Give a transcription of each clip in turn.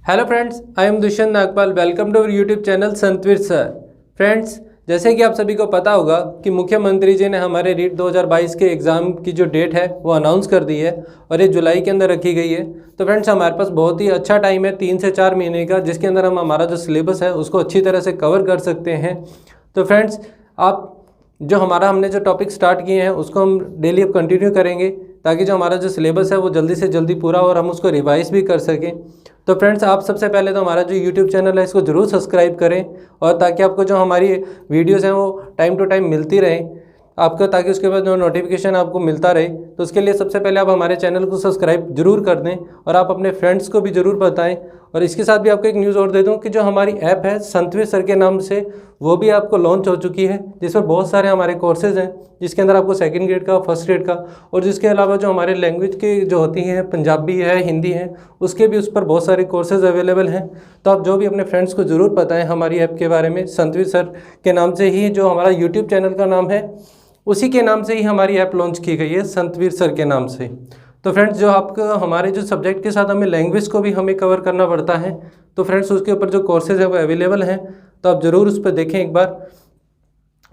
Hello friends, I am Dushyant Nagpal. Welcome to our YouTube channel Santveer sir. Friends, जैसे कि आप सभी को पता होगा कि मुख्यमंत्री जी ने हमारे रीट 2022 के एग्ज़ाम की जो डेट है वो अनाउंस कर दी है और ये जुलाई के अंदर रखी गई है। तो फ्रेंड्स, हमारे पास बहुत ही अच्छा टाइम है 3 से 4 महीने का, जिसके अंदर हम हमारा जो सिलेबस है उसको अच्छी तरह से कवर कर सकते हैं। तो फ्रेंड्स, आप जो हमने जो टॉपिक स्टार्ट किए हैं उसको हम डेली अब कंटिन्यू करेंगे, ताकि जो हमारा जो सिलेबस है वो जल्दी से जल्दी पूरा हो और हम उसको रिवाइज भी कर सकें। तो फ्रेंड्स, आप सबसे पहले तो हमारा जो यूट्यूब चैनल है इसको ज़रूर सब्सक्राइब करें, और ताकि आपको जो हमारी वीडियोस हैं वो टाइम टू टाइम मिलती रहे आपको, ताकि उसके बाद जो नोटिफिकेशन आपको मिलता रहे। तो उसके लिए सबसे पहले आप हमारे चैनल को सब्सक्राइब जरूर कर दें और आप अपने फ्रेंड्स को भी ज़रूर बताएं। और इसके साथ भी आपको एक न्यूज़ और दे दूं कि जो हमारी ऐप है संतवीर सर के नाम से, वो भी आपको लॉन्च हो चुकी है, जिस पर बहुत सारे हमारे कोर्सेज हैं, जिसके अंदर आपको सेकंड ग्रेड का, फर्स्ट ग्रेड का, और जिसके अलावा जो हमारे लैंग्वेज के जो होती हैं, पंजाबी है, हिंदी है, उसके भी उस पर बहुत सारे कोर्सेज अवेलेबल हैं। तो आप जो भी अपने फ्रेंड्स को ज़रूर बताएं हमारी ऐप के बारे में। संतवीर सर के नाम से ही जो हमारा यूट्यूब चैनल का नाम है, उसी के नाम से ही हमारी ऐप लॉन्च की गई है, संतवीर सर के नाम से। तो फ्रेंड्स, जो आपको हमारे जो सब्जेक्ट के साथ हमें लैंग्वेज को भी हमें कवर करना पड़ता है, तो फ्रेंड्स उसके ऊपर जो कोर्सेज है वो अवेलेबल हैं, तो आप ज़रूर उस पर देखें एक बार।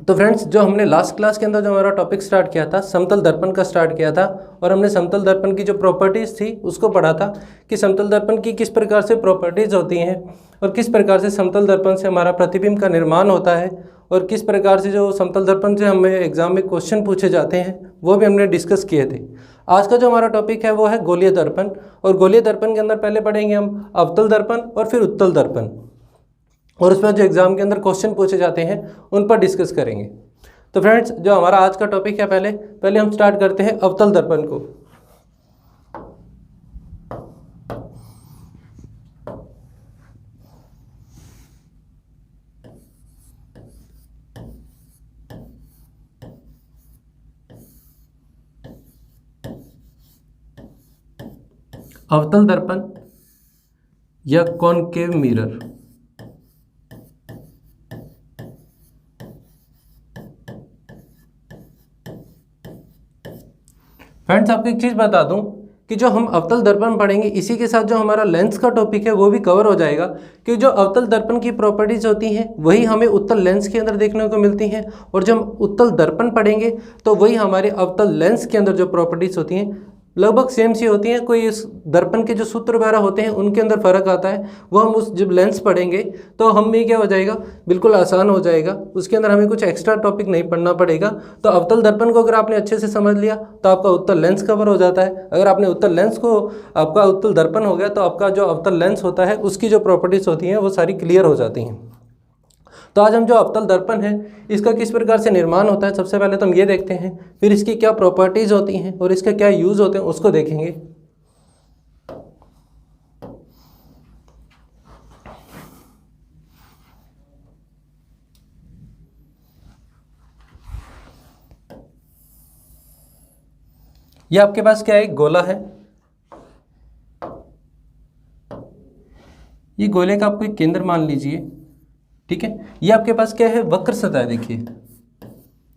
तो फ्रेंड्स, जो हमने लास्ट क्लास के अंदर जो हमारा टॉपिक स्टार्ट किया था, समतल दर्पण का स्टार्ट किया था, और हमने समतल दर्पण की जो प्रॉपर्टीज़ थी उसको पढ़ा था कि समतल दर्पण की किस प्रकार से प्रॉपर्टीज़ होती हैं और किस प्रकार से समतल दर्पण से हमारा प्रतिबिंब का निर्माण होता है, और किस प्रकार से जो समतल दर्पण से हमें एग्जाम में क्वेश्चन पूछे जाते हैं वो भी हमने डिस्कस किए थे। आज का जो हमारा टॉपिक है वो है गोलीय दर्पण, और गोलीय दर्पण के अंदर पहले पढ़ेंगे हम अवतल दर्पण और फिर उत्तल दर्पण, और उसमें जो एग्जाम के अंदर क्वेश्चन पूछे जाते हैं उन पर डिस्कस करेंगे। तो फ्रेंड्स, जो हमारा आज का टॉपिक है, पहले हम स्टार्ट करते हैं अवतल दर्पण को। अवतल दर्पण या कॉनकेव मिरर। फ्रेंड्स, आपको एक चीज़ बता दूं कि जो हम अवतल दर्पण पढ़ेंगे, इसी के साथ जो हमारा लेंस का टॉपिक है वो भी कवर हो जाएगा, कि जो अवतल दर्पण की प्रॉपर्टीज़ होती हैं वही हमें उत्तल लेंस के अंदर देखने को मिलती हैं, और जब हम उत्तल दर्पण पढ़ेंगे तो वही हमारे अवतल लेंस के अंदर जो प्रॉपर्टीज़ होती हैं लगभग सेम सी होती हैं। कोई इस दर्पण के जो सूत्र वगैरह होते हैं उनके अंदर फ़र्क आता है, वो हम उस जब लेंस पढ़ेंगे तो हमें क्या हो जाएगा, बिल्कुल आसान हो जाएगा। उसके अंदर हमें कुछ एक्स्ट्रा टॉपिक नहीं पढ़ना पड़ेगा। तो अवतल दर्पण को अगर आपने अच्छे से समझ लिया तो आपका उत्तल लेंस कवर हो जाता है। अगर आपने उत्तल लेंस को, आपका उत्तल दर्पण हो गया, तो आपका जो अवतल लेंस होता है उसकी जो प्रॉपर्टीज़ होती हैं वो सारी क्लियर हो जाती हैं। तो आज हम जो अवतल दर्पण है इसका किस प्रकार से निर्माण होता है, सबसे पहले तो हम ये देखते हैं, फिर इसकी क्या प्रॉपर्टीज़ होती हैं और इसके क्या यूज़ होते हैं उसको देखेंगे। ये आपके पास क्या है, एक गोला है। ये गोले का आपको एक केंद्र मान लीजिए, ठीक है। ये आपके पास क्या है, वक्र सतह है। देखिए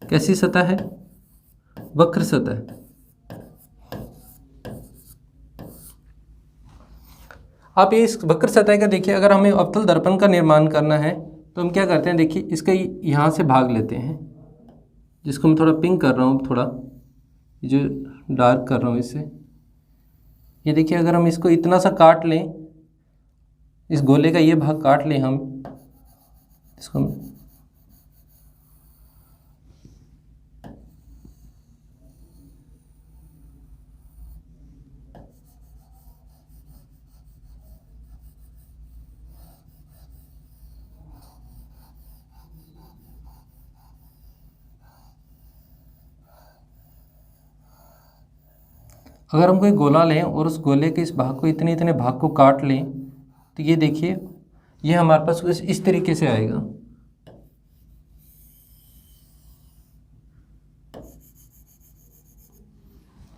कैसी सतह है, वक्र सतह। आप ये इस वक्र सतह का देखिए, अगर हमें अवतल दर्पण का निर्माण करना है तो हम क्या करते हैं, देखिए इसका यहाँ से भाग लेते हैं, जिसको मैं थोड़ा पिंक कर रहा हूँ, थोड़ा जो डार्क कर रहा हूँ इससे। ये देखिए, अगर हम इसको इतना सा काट लें, इस गोले का ये भाग काट लें हम इसको, अगर हम कोई गोला लें और उस गोले के इस भाग को, इतने इतने भाग को काट लें, तो ये देखिए ये हमारे पास इस तरीके से आएगा।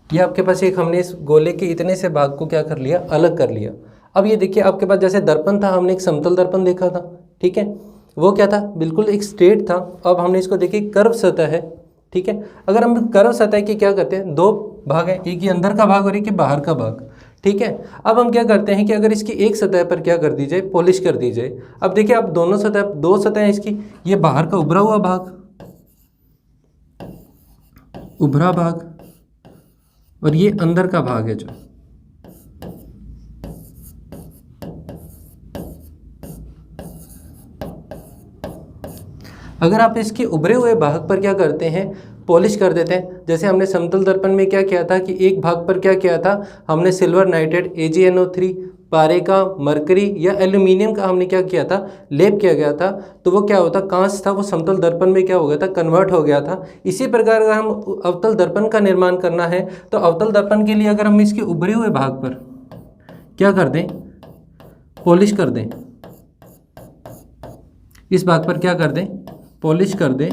ये आपके पास एक, हमने इस गोले के इतने से भाग को क्या कर लिया, अलग कर लिया। अब ये देखिए आपके पास जैसे दर्पण था, हमने एक समतल दर्पण देखा था, ठीक है, वो क्या था, बिल्कुल एक स्ट्रेट था। अब हमने इसको देखिए कर्व सतह है, ठीक है। अगर हम कर्व सतह की क्या करते हैं, दो भाग है, एक ये अंदर का भाग और एक ये बाहर का भाग, ठीक है। अब हम क्या करते हैं कि अगर इसकी एक सतह पर क्या कर दी जाए, पॉलिश कर दी जाए। अब देखिए आप दोनों सतह, दो सतह हैं इसकी, ये बाहर का उभरा हुआ भाग, उभरा भाग, और ये अंदर का भाग है जो। अगर आप इसके उभरे हुए भाग पर क्या करते हैं, पॉलिश कर देते हैं। जैसे हमने समतल दर्पण में क्या किया था कि एक भाग पर क्या किया था, हमने सिल्वर नाइट्रेट AgNO3, पारे का, मरकरी या एल्यूमिनियम का हमने क्या किया था, लेप किया गया था। तो वो क्या होता, कांच था, वो समतल दर्पण में क्या हो गया था, कन्वर्ट हो गया था। इसी प्रकार अगर हम अवतल दर्पण का निर्माण करना है तो अवतल दर्पण के लिए अगर हम इसके उभरे हुए भाग पर क्या कर दें, पॉलिश कर दें, इस भाग पर क्या कर दें, पॉलिश कर दें,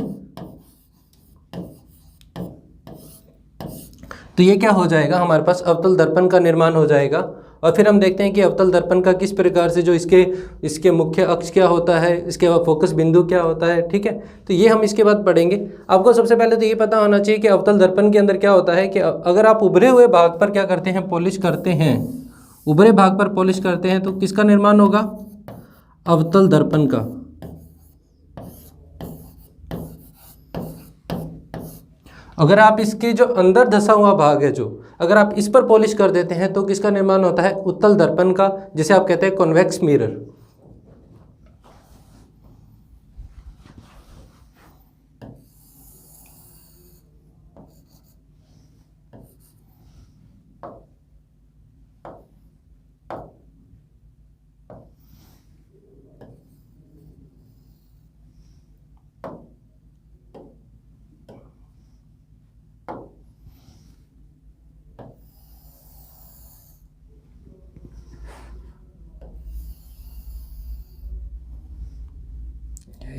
तो ये क्या हो जाएगा, हमारे पास अवतल दर्पण का निर्माण हो जाएगा। और फिर हम देखते हैं कि अवतल दर्पण का किस प्रकार से जो इसके मुख्य अक्ष क्या होता है, इसके बाद फोकस बिंदु क्या होता है, ठीक है। तो ये हम इसके बाद पढ़ेंगे। आपको सबसे पहले तो ये पता होना चाहिए कि अवतल दर्पण के अंदर क्या होता है कि अगर आप उभरे हुए भाग पर क्या करते हैं, पॉलिश करते हैं, उभरे भाग पर पॉलिश करते हैं, तो किसका निर्माण होगा, अवतल दर्पण का। अगर आप इसके जो अंदर धसा हुआ भाग है जो, अगर आप इस पर पॉलिश कर देते हैं तो किसका निर्माण होता है, उत्तल दर्पण का, जिसे आप कहते हैं कॉन्वेक्स मिरर।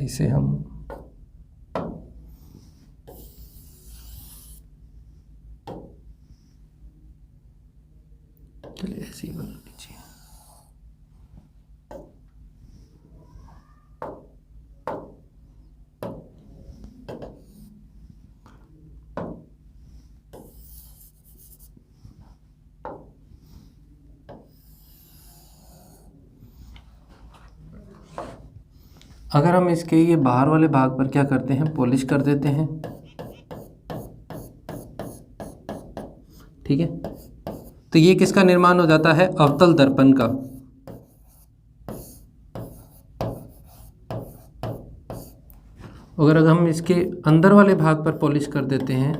इसे हम चलिए ऐसे ही बना लीजिए। अगर हम इसके ये बाहर वाले भाग पर क्या करते हैं, पॉलिश कर देते हैं, ठीक है, तो ये किसका निर्माण हो जाता है, अवतल दर्पण का। अगर हम इसके अंदर वाले भाग पर पॉलिश कर देते हैं,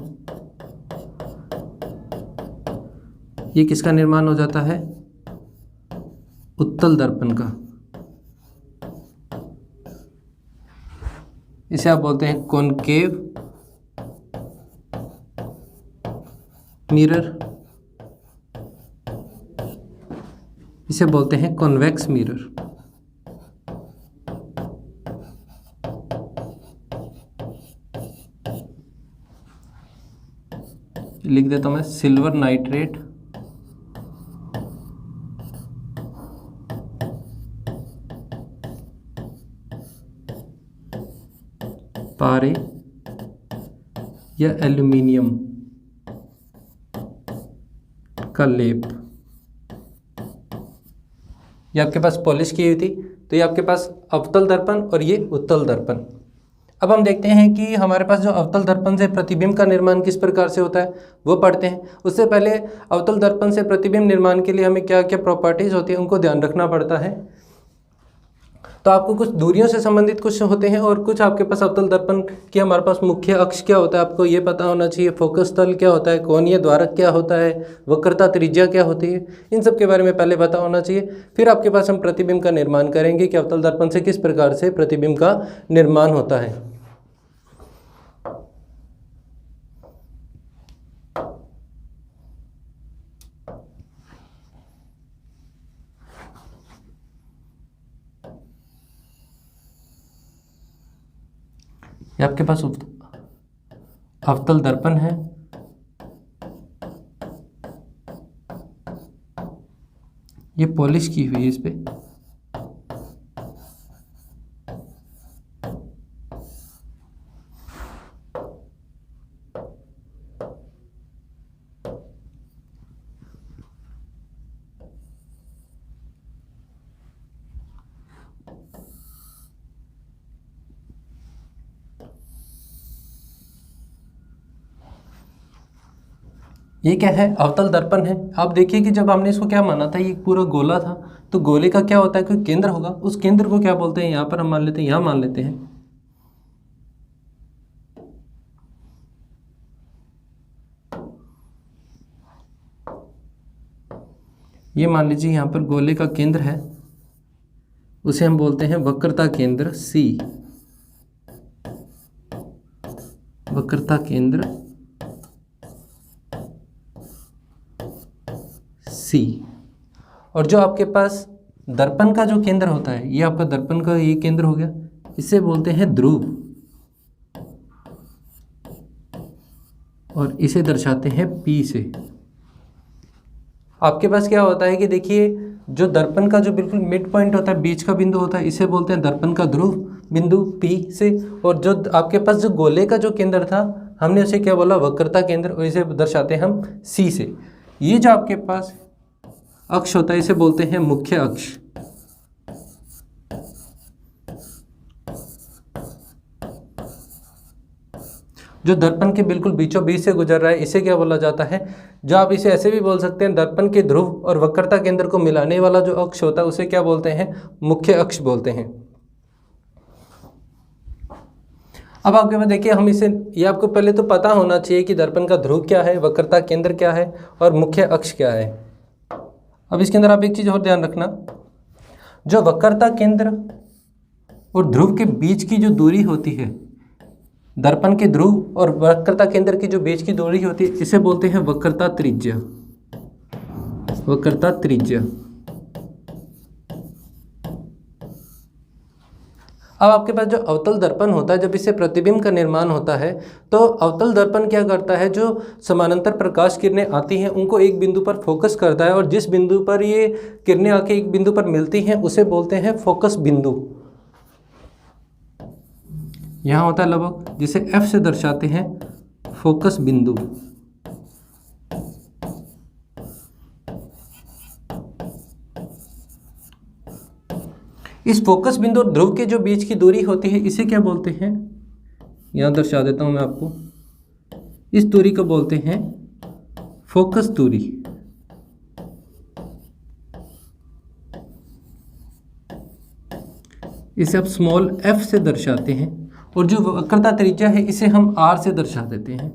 ये किसका निर्माण हो जाता है, उत्तल दर्पण का। इसे आप बोलते हैं कॉनकेव मिरर, इसे बोलते हैं कॉन्वेक्स मिरर। लिख देता हूं मैं, सिल्वर नाइट्रेट, पारे या एल्यूमिनियम का लेप। ये आपके पास पॉलिश की हुई थी, तो ये आपके पास अवतल दर्पण और ये उत्तल दर्पण। अब हम देखते हैं कि हमारे पास जो अवतल दर्पण से प्रतिबिंब का निर्माण किस प्रकार से होता है वो पढ़ते हैं। उससे पहले अवतल दर्पण से प्रतिबिंब निर्माण के लिए हमें क्या क्या प्रॉपर्टीज़ होती हैं उनको ध्यान रखना पड़ता है। तो आपको कुछ दूरियों से संबंधित कुछ होते हैं और कुछ आपके पास अवतल दर्पण की हमारे पास मुख्य अक्ष क्या होता है आपको ये पता होना चाहिए, फोकस तल क्या होता है, कोणीय द्वारक क्या होता है, वक्रता त्रिज्या क्या होती है, इन सब के बारे में पहले पता होना चाहिए। फिर आपके पास हम प्रतिबिंब का निर्माण करेंगे कि अवतल दर्पण से किस प्रकार से प्रतिबिंब का निर्माण होता है। ये आपके पास अवतल दर्पण है, ये पॉलिश की हुई है इस पे, ये क्या है? अवतल दर्पण है। आप देखिए कि जब हमने इसको क्या माना था, ये पूरा गोला था, तो गोले का क्या होता है, कोई केंद्र होगा, उस केंद्र को क्या बोलते हैं, यहाँ पर हम मान लेते हैं, यहाँ मान लेते हैं। ये मान लीजिए यहाँ पर गोले का केंद्र है, उसे हम बोलते हैं वक्रता केंद्र सी। वक्रता केंद्र सी। और जो आपके पास दर्पण का जो केंद्र होता है, ये आपका दर्पण का ये केंद्र हो गया, इसे बोलते हैं ध्रुव, और इसे दर्शाते हैं P से। आपके पास क्या होता है कि देखिए, जो दर्पण का जो बिल्कुल मिड पॉइंट होता है, बीच का बिंदु होता है, इसे बोलते हैं दर्पण का ध्रुव बिंदु P से। और जो आपके पास जो गोले का जो केंद्र था, हमने उसे क्या बोला, वक्रता केंद्र, और इसे दर्शाते हैं हम C से। ये जो आपके पास अक्ष होता है, इसे बोलते हैं मुख्य अक्ष। जो दर्पण के बिल्कुल बीचों बीच से गुजर रहा है, इसे क्या बोला जाता है, जो आप इसे ऐसे भी बोल सकते हैं, दर्पण के ध्रुव और वक्रता केंद्र को मिलाने वाला जो अक्ष होता है, उसे क्या बोलते हैं, मुख्य अक्ष बोलते हैं। अब आपके पास देखिए, हम इसे, ये आपको पहले तो पता होना चाहिए कि दर्पण का ध्रुव क्या है, वक्रता केंद्र क्या है, और मुख्य अक्ष क्या है। अब इसके अंदर आप एक चीज़ और ध्यान रखना, जो वक्रता केंद्र और ध्रुव के बीच की जो दूरी होती है, दर्पण के ध्रुव और वक्रता केंद्र की जो बीच की दूरी होती है, इसे बोलते हैं वक्रता त्रिज्या। वक्रता त्रिज्या। अब आपके पास जो अवतल दर्पण होता है, जब इससे प्रतिबिंब का निर्माण होता है, तो अवतल दर्पण क्या करता है, जो समानांतर प्रकाश किरणें आती हैं उनको एक बिंदु पर फोकस करता है, और जिस बिंदु पर ये किरणें आके एक बिंदु पर मिलती हैं, उसे बोलते हैं फोकस बिंदु। यहाँ होता है लवक, जिसे F से दर्शाते हैं फोकस बिंदु। इस फोकस बिंदु और ध्रुव के जो बीच की दूरी होती है, इसे क्या बोलते हैं, यहाँ दर्शा देता हूँ मैं आपको, इस दूरी को बोलते हैं फोकस दूरी। इसे आप स्मॉल f से दर्शाते हैं, और जो वक्रता त्रिज्या है, इसे हम r से दर्शा देते हैं।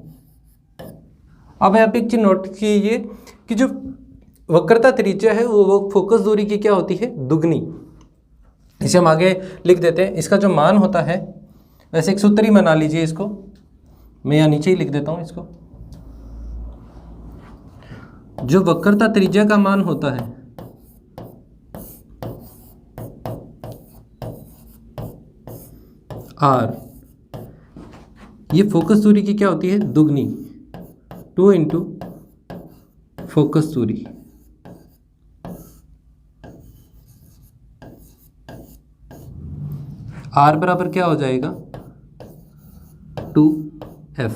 अब आप एक चीज नोट कीजिए कि जो वक्रता त्रिज्या है, वो फोकस दूरी की क्या होती है, दुगनी। इसे हम आगे लिख देते हैं। इसका जो मान होता है, वैसे एक सूत्र ही बना लीजिए इसको, मैं यहाँ नीचे ही लिख देता हूँ इसको। जो वक्रता त्रिज्या का मान होता है, r, ये फोकस दूरी की क्या होती है, दुगनी, 2 इंटू फोकस दूरी। r बराबर क्या हो जाएगा, 2f।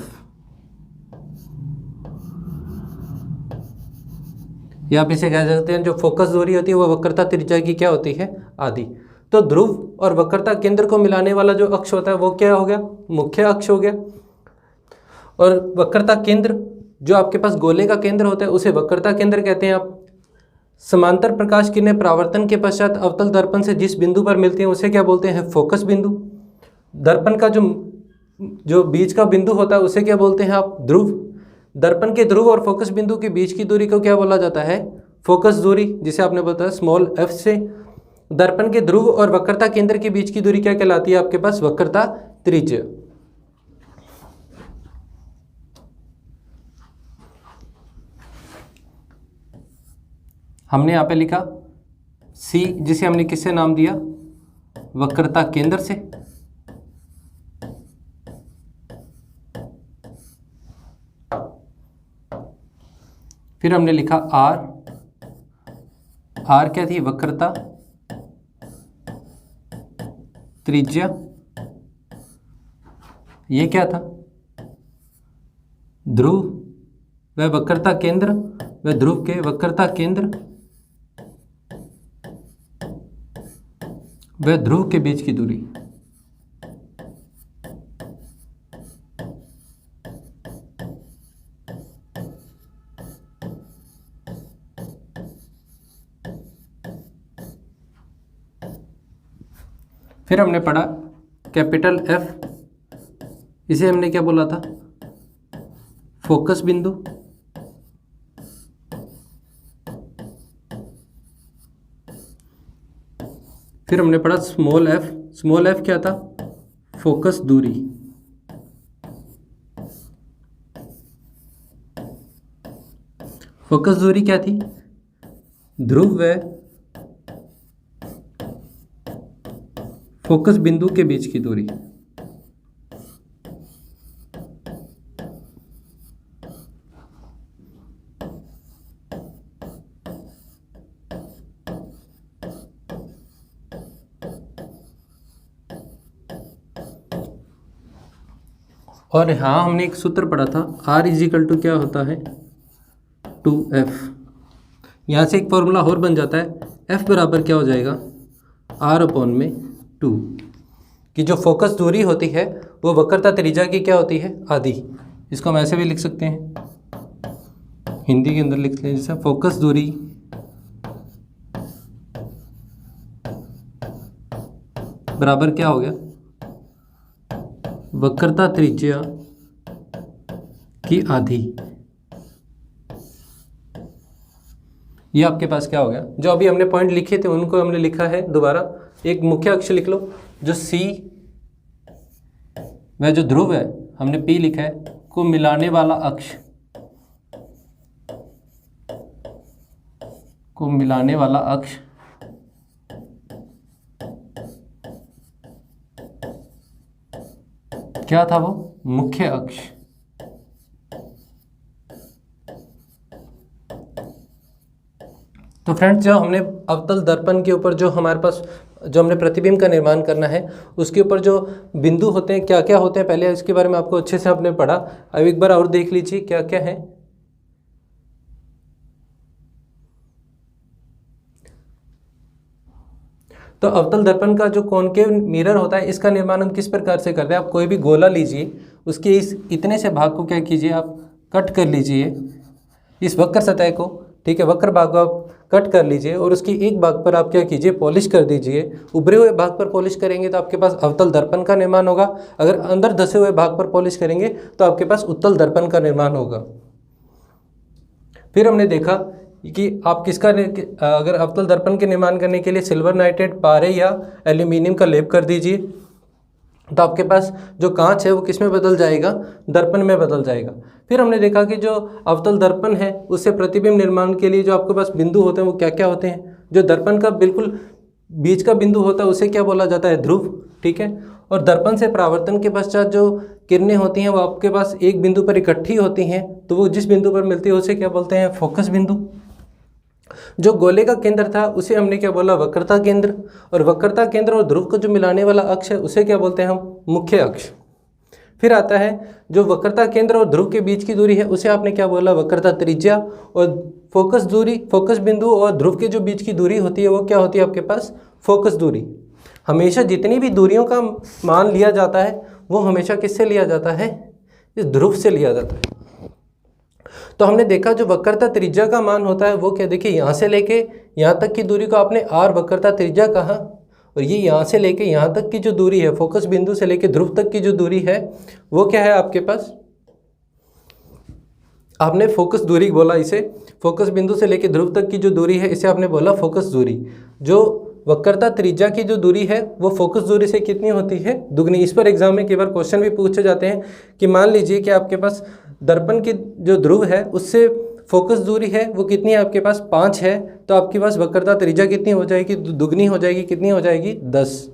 या आप इसे कह सकते हैं, जो फोकस दूरी होती है वो वक्रता त्रिज्या की क्या होती है, आधी। तो ध्रुव और वक्रता केंद्र को मिलाने वाला जो अक्ष होता है, वो क्या हो गया, मुख्य अक्ष हो गया। और वक्रता केंद्र, जो आपके पास गोले का केंद्र होता है, उसे वक्रता केंद्र कहते हैं आप। समांतर प्रकाश किरणें परावर्तन के पश्चात अवतल दर्पण से जिस बिंदु पर मिलती हैं, उसे क्या बोलते हैं, फोकस बिंदु। दर्पण का जो बीच का बिंदु होता है, उसे क्या बोलते हैं आप, ध्रुव। दर्पण के ध्रुव और फोकस बिंदु के बीच की दूरी को क्या बोला जाता है, फोकस दूरी, जिसे आपने बताया स्मॉल f से। दर्पण के ध्रुव और वक्रता केंद्र के बीच की दूरी क्या कहलाती है आपके पास, वक्रता त्रिज्या। हमने यहाँ पे लिखा C, जिसे हमने किससे नाम दिया, वक्रता केंद्र से। फिर हमने लिखा R, R क्या थी, वक्रता त्रिज्या। ये क्या था, ध्रुव व वक्रता केंद्र, व ध्रुव के वक्रता केंद्र व ध्रुव के बीच की दूरी। फिर हमने पढ़ा कैपिटल एफ, इसे हमने क्या बोला था, फोकस बिंदु। फिर हमने पढ़ा स्मॉल एफ, स्मॉल एफ क्या था, फोकस दूरी। फोकस दूरी क्या थी, ध्रुव व फोकस बिंदु के बीच की दूरी। और हाँ हमने एक सूत्र पढ़ा था, R इजिकल टू क्या होता है, 2F। यहाँ से एक फॉर्मूला और बन जाता है, F बराबर क्या हो जाएगा, R अपॉन में 2, कि जो फोकस दूरी होती है वो वक्रता त्रिज्या की क्या होती है, आधी। इसको हम ऐसे भी लिख सकते हैं, हिंदी के अंदर लिखते हैं जैसे फोकस दूरी बराबर क्या हो गया, वक्रता त्रिज्या की आधी। ये आपके पास क्या हो गया, जो अभी हमने पॉइंट लिखे थे उनको हमने लिखा है दोबारा। एक मुख्य अक्ष लिख लो, जो C वह जो ध्रुव है हमने P लिखा है, को मिलाने वाला अक्ष, को मिलाने वाला अक्ष क्या था, वो मुख्य अक्ष। तो फ्रेंड्स, जो हमने अवतल दर्पण के ऊपर जो हमारे पास जो हमने प्रतिबिंब का निर्माण करना है उसके ऊपर जो बिंदु होते हैं, क्या क्या होते हैं, पहले इसके बारे में आपको अच्छे से आपने पढ़ा। अब एक बार और देख लीजिए क्या क्या है। तो अवतल दर्पण का जो कॉनकेव मिरर होता है, इसका निर्माण हम किस प्रकार से करते हैं। आप कोई भी गोला लीजिए, उसके इस इतने से भाग को क्या कीजिए, आप कट कर लीजिए इस वक्र सतह को, ठीक है, वक्र भाग को आप कट कर लीजिए और उसकी एक भाग पर आप क्या कीजिए, पॉलिश कर दीजिए। उभरे हुए भाग पर पॉलिश करेंगे तो आपके पास अवतल दर्पण का निर्माण होगा। अगर अंदर धसे हुए भाग पर पॉलिश करेंगे तो आपके पास उत्तल दर्पण का निर्माण होगा। फिर हमने देखा कि आप किसका अगर अवतल दर्पण के निर्माण करने के लिए सिल्वर नाइट्रेट, पारे या एल्यूमिनियम का लेप कर दीजिए तो आपके पास जो कांच है वो किस में बदल जाएगा, दर्पण में बदल जाएगा। फिर हमने देखा कि जो अवतल दर्पण है उससे प्रतिबिंब निर्माण के लिए जो आपके पास बिंदु होते हैं वो क्या क्या होते हैं। जो दर्पण का बिल्कुल बीच का बिंदु होता है उसे क्या बोला जाता है, ध्रुव, ठीक है। और दर्पण से परावर्तन के पश्चात जो किरणें होती हैं वो आपके पास एक बिंदु पर इकट्ठी होती हैं, तो वो जिस बिंदु पर मिलती है उसे क्या बोलते हैं, फोकस बिंदु। जो गोले का केंद्र था उसे हमने क्या बोला, वक्रता केंद्र। और वक्रता केंद्र और ध्रुव को जो मिलाने वाला अक्ष है उसे क्या बोलते हैं हम, मुख्य अक्ष। फिर आता है जो वक्रता केंद्र और ध्रुव के बीच की दूरी है उसे आपने क्या बोला, वक्रता त्रिज्या। और फोकस दूरी, फोकस बिंदु और ध्रुव के जो बीच की दूरी होती है वो क्या होती है आपके पास, फोकस दूरी। हमेशा जितनी भी दूरियों का मान लिया जाता है वो हमेशा किससे लिया जाता है, इस ध्रुव से लिया जाता है। तो हमने देखा जो वक्रता त्रिज्या का मान होता है वो क्या, देखिए यहाँ से लेके यहाँ तक की दूरी को आपने आर वक्रता त्रिज्या कहा, और ये यहाँ से लेके यहाँ तक की जो दूरी है, फोकस बिंदु से लेके ध्रुव तक की जो दूरी है वो क्या है आपके पास, आपने फोकस दूरी बोला इसे। फोकस बिंदु से लेके ध्रुव तक की जो दूरी है इसे आपने बोला फोकस दूरी। जो वक्रता त्रिज्या की जो दूरी है वो फोकस दूरी से कितनी होती है, दुगनी। इस पर एग्जाम में कई बार क्वेश्चन भी पूछे जाते हैं कि मान लीजिए कि आपके पास दर्पण की जो ध्रुव है उससे फोकस दूरी है वो कितनी है आपके पास, 5 है, तो आपके पास वक्रता त्रिज्या कितनी हो जाएगी, दुगनी हो जाएगी, कितनी हो जाएगी, 10।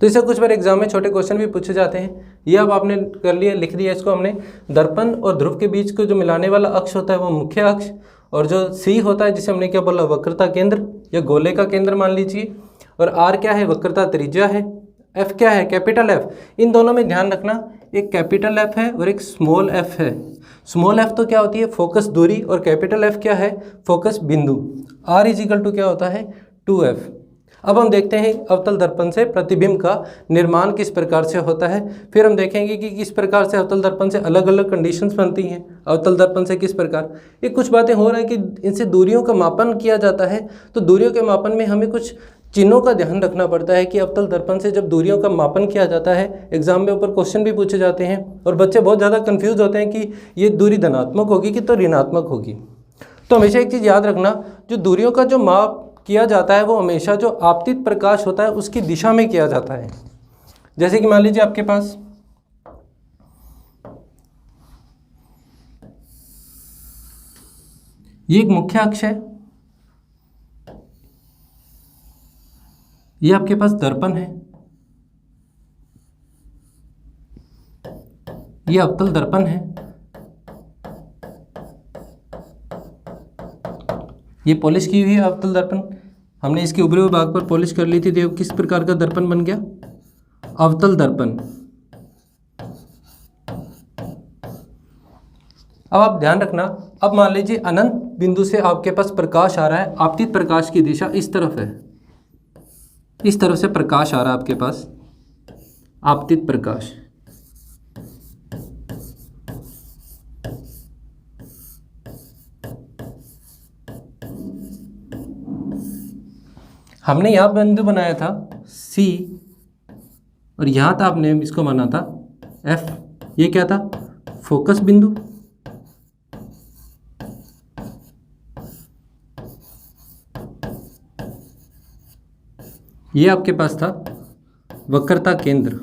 तो इससे कुछ बार एग्जाम में छोटे क्वेश्चन भी पूछे जाते हैं। ये अब आपने कर लिया, लिख दिया इसको हमने। दर्पण और ध्रुव के बीच को जो मिलाने वाला अक्ष होता है वो मुख्य अक्ष, और जो सी होता है जिसे हमने क्या बोला, वक्रता केंद्र या गोले का केंद्र मान लीजिए, और आर क्या है, वक्रता त्रिज्या है, एफ क्या है, कैपिटल एफ। इन दोनों में ध्यान रखना, एक कैपिटल एफ है और एक स्मॉल एफ है। स्मॉल एफ तो क्या होती है, फोकस दूरी, और कैपिटल एफ क्या है, फोकस बिंदु। आर इजिकल टू क्या होता है, 2F। अब हम देखते हैं अवतल दर्पण से प्रतिबिंब का निर्माण किस प्रकार से होता है। फिर हम देखेंगे कि किस प्रकार से अवतल दर्पण से अलग अलग कंडीशंस बनती हैं, अवतल दर्पण से किस प्रकार ये कुछ बातें हो रहा है कि इनसे दूरियों का मापन किया जाता है। तो दूरियों के मापन में हमें कुछ चिन्हों का ध्यान रखना पड़ता है कि अवतल दर्पण से जब दूरियों का मापन किया जाता है, एग्जाम में ऊपर क्वेश्चन भी पूछे जाते हैं और बच्चे बहुत ज़्यादा कंफ्यूज होते हैं कि ये दूरी धनात्मक होगी कि तो ऋणात्मक होगी। तो हमेशा एक चीज़ याद रखना, जो दूरियों का जो माप किया जाता है वो हमेशा जो आपतित प्रकाश होता है उसकी दिशा में किया जाता है। जैसे कि मान लीजिए आपके पास ये एक मुख्य अक्ष है, ये आपके पास दर्पण है, ये अवतल दर्पण है, ये पॉलिश की हुई है अवतल दर्पण। हमने इसके ऊपरी भाग पर पॉलिश कर ली थी, देखो किस प्रकार का दर्पण बन गया, अवतल दर्पण। अब आप ध्यान रखना, अब मान लीजिए अनंत बिंदु से आपके पास प्रकाश आ रहा है, आपतित प्रकाश की दिशा इस तरफ है, इस तरफ से प्रकाश आ रहा है आपके पास, आपतित प्रकाश। हमने यहाँ बिंदु बनाया था C और यहाँ था आपने इसको माना था F। ये क्या था, फोकस बिंदु। ये आपके पास था वक्रता केंद्र।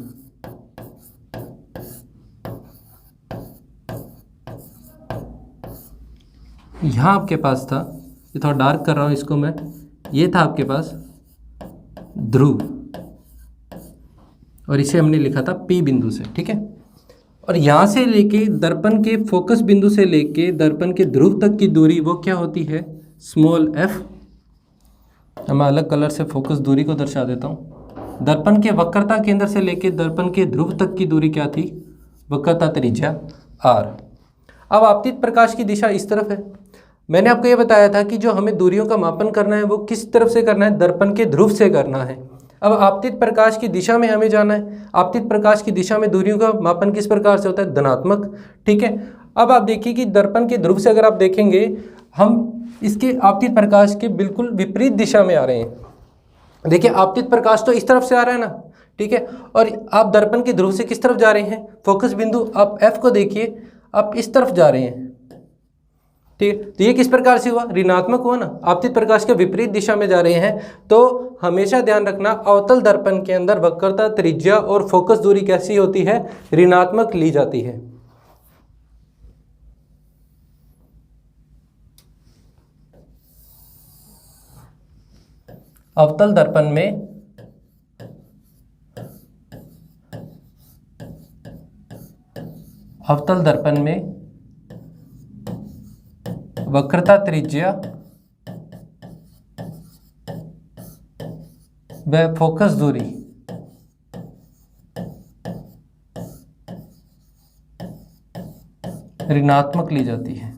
यहाँ आपके पास था, ये थोड़ा डार्क कर रहा हूँ इसको मैं, ये था आपके पास ध्रुव और इसे हमने लिखा था P बिंदु से, ठीक है। और यहाँ से लेके दर्पण के फोकस बिंदु से लेके दर्पण के ध्रुव तक की दूरी वो क्या होती है, स्मॉल f। मैं अलग कलर से फोकस दूरी को दर्शा देता हूँ। दर्पण के वक्रता केंद्र से लेके दर्पण के ध्रुव तक की दूरी क्या थी, वक्रता त्रिज्या r। अब आपतित प्रकाश की दिशा इस तरफ है। मैंने आपको ये बताया था कि जो हमें दूरियों का मापन करना है वो किस तरफ से करना है, दर्पण के ध्रुव से करना है। अब आपतित प्रकाश की दिशा में हमें जाना है। आपतित प्रकाश की दिशा में दूरियों का मापन किस प्रकार से होता है, धनात्मक, ठीक है। अब आप देखिए कि दर्पण के ध्रुव से अगर आप देखेंगे, हम इसके आपतित प्रकाश के बिल्कुल विपरीत दिशा में आ रहे हैं। देखिए आपतित प्रकाश तो इस तरफ से आ रहा है ना, ठीक है, और आप दर्पण के ध्रुव से किस तरफ जा रहे हैं, फोकस बिंदु आप F को देखिए, आप इस तरफ जा रहे हैं, ठीक है। तो ये किस प्रकार से हुआ, ऋणात्मक हुआ ना, आपतित प्रकाश के विपरीत दिशा में जा रहे हैं। तो हमेशा ध्यान रखना, अवतल दर्पण के अंदर वक्रता त्रिज्या और फोकस दूरी कैसी होती है, ऋणात्मक ली जाती है। अवतल दर्पण में वक्रता त्रिज्या व फोकस दूरी ऋणात्मक ली जाती है।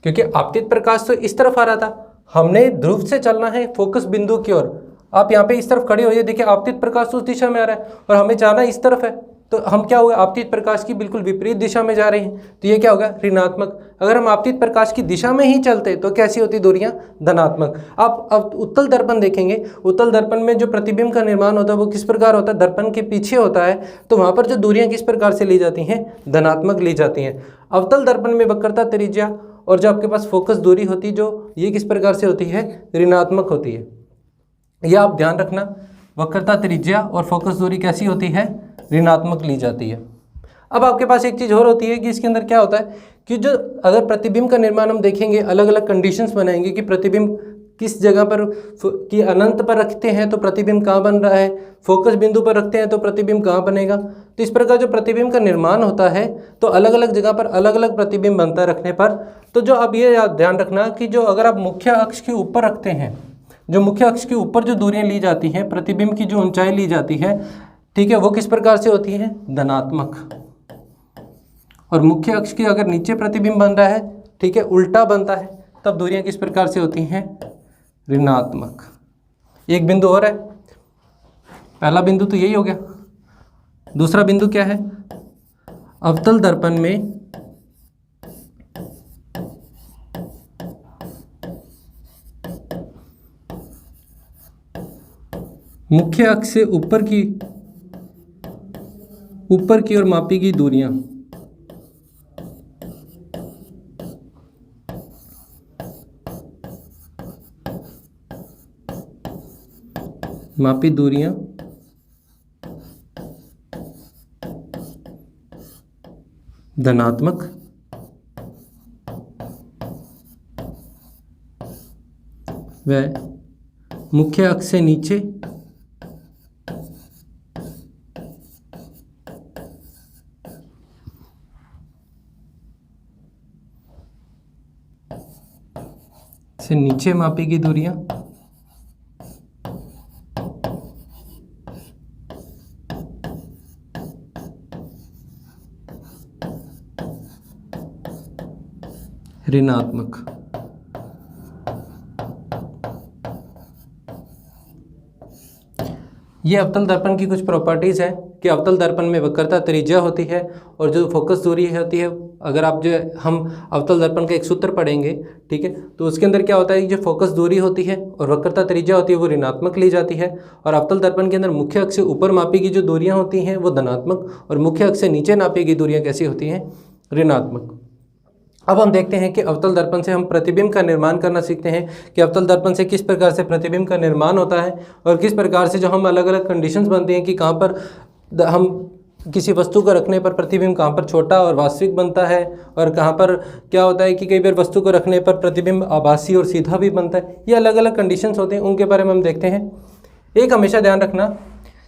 क्योंकि आपतित प्रकाश तो इस तरफ आ रहा था, हमने ध्रुव से चलना है फोकस बिंदु की ओर। आप यहाँ पे इस तरफ खड़े होइए, देखिए आपतित प्रकाश तो उस दिशा में आ रहा है और हमें जाना इस तरफ है, तो हम क्या होगा, आपतित प्रकाश की बिल्कुल विपरीत दिशा में जा रहे हैं, तो ये क्या होगा, ऋणात्मक। अगर हम आपतित प्रकाश की दिशा में ही चलते तो कैसी होती दूरियां, धनात्मक। आप अब उत्तल दर्पण देखेंगे, उत्तल दर्पण में जो प्रतिबिंब का निर्माण होता है वो किस प्रकार होता है, दर्पण के पीछे होता है, तो वहाँ पर जो दूरियाँ किस प्रकार से ली जाती हैं, धनात्मक ली जाती हैं। अवतल दर्पण में वक्रता त्रिज्या और जो आपके पास फोकस दूरी होती है, जो ये किस प्रकार से होती है, ऋणात्मक होती है। यह आप ध्यान रखना, वक्रता त्रिज्या और फोकस दूरी कैसी होती है, ऋणात्मक ली जाती है। अब आपके पास एक चीज़ और होती है कि इसके अंदर क्या होता है कि जो अगर प्रतिबिंब का निर्माण हम देखेंगे, अलग अलग कंडीशंस बनाएंगे कि प्रतिबिंब किस जगह पर, कि अनंत पर रखते हैं तो प्रतिबिंब कहाँ बन रहा है, फोकस बिंदु पर रखते हैं तो प्रतिबिंब कहाँ बनेगा। तो इस प्रकार जो प्रतिबिंब का निर्माण होता है तो अलग अलग जगह पर अलग अलग प्रतिबिंब बनता है रखने पर। तो जो अब ये ध्यान रखना कि जो अगर आप मुख्य अक्ष के ऊपर रखते हैं, जो मुख्य अक्ष के ऊपर जो दूरियां ली जाती हैं, प्रतिबिंब की जो ऊंचाई ली जाती है, ठीक है, वो किस प्रकार से होती है, धनात्मक। और मुख्य अक्ष के अगर नीचे प्रतिबिंब बन रहा है, ठीक है, उल्टा बनता है, तब दूरियां किस प्रकार से होती हैं, ऋणात्मक। एक बिंदु और है, पहला बिंदु तो यही हो गया, दूसरा बिंदु क्या है, अवतल दर्पण में मुख्य अक्ष से ऊपर की ओर मापी गई दूरियां धनात्मक व मुख्य अक्ष से नीचे मापी गई दूरियां ऋणात्मक। ये अवतल दर्पण की कुछ प्रॉपर्टीज़ है कि अवतल दर्पण में वक्रता त्रिज्या होती है और जो फोकस दूरी होती है, अगर आप हम अवतल दर्पण का एक सूत्र पढ़ेंगे, ठीक है, तो उसके अंदर क्या होता है कि जो फोकस दूरी होती है और वक्रता त्रिज्या होती है वो ऋणात्मक ली जाती है, और अवतल दर्पण के अंदर मुख्य अक्ष से ऊपर मापी गई जो दूरियां होती हैं वो धनात्मक और मुख्य अक्ष से नीचे नापी गई दूरियां कैसी होती हैं, ऋणात्मक। अब हम देखते हैं कि अवतल दर्पण से हम प्रतिबिंब का निर्माण करना सीखते हैं कि अवतल दर्पण से किस प्रकार से प्रतिबिंब का निर्माण होता है और किस प्रकार से जो हम अलग अलग कंडीशंस बनती हैं कि कहाँ पर हम किसी वस्तु को रखने पर प्रतिबिंब कहाँ पर छोटा और वास्तविक बनता है, और कहाँ पर क्या होता है कि कई बार वस्तु को रखने पर प्रतिबिंब आभासी और सीधा भी बनता है। ये अलग अलग कंडीशंस होते हैं, उनके बारे में हम देखते हैं। एक हमेशा ध्यान रखना,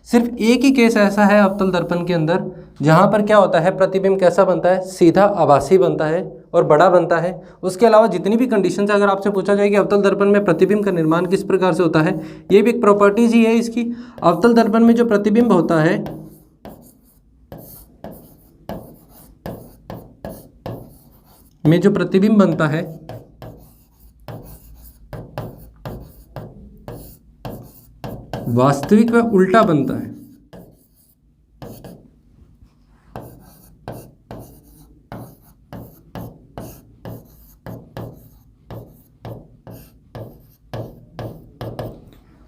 सिर्फ एक ही केस ऐसा है अवतल दर्पण के अंदर जहाँ पर क्या होता है प्रतिबिंब कैसा बनता है, सीधा आभासी बनता है और बड़ा बनता है। उसके अलावा जितनी भी कंडीशंस अगर आपसे पूछा जाए कि अवतल दर्पण में प्रतिबिंब का निर्माण किस प्रकार से होता है, ये भी एक प्रॉपर्टीज ही है इसकी। अवतल दर्पण में जो प्रतिबिंब होता है जो प्रतिबिंब बनता है वास्तविक व उल्टा बनता है।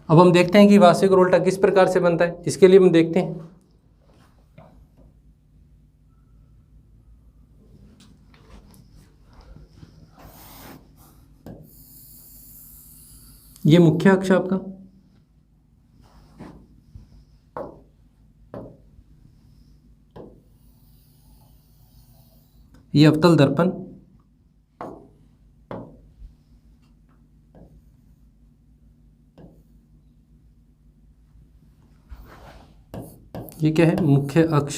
अब हम देखते हैं कि वास्तविक और उल्टा किस प्रकार से बनता है। इसके लिए हम देखते हैं, ये मुख्य अक्ष आपका, ये अवतल दर्पण, ये क्या है, मुख्य अक्ष।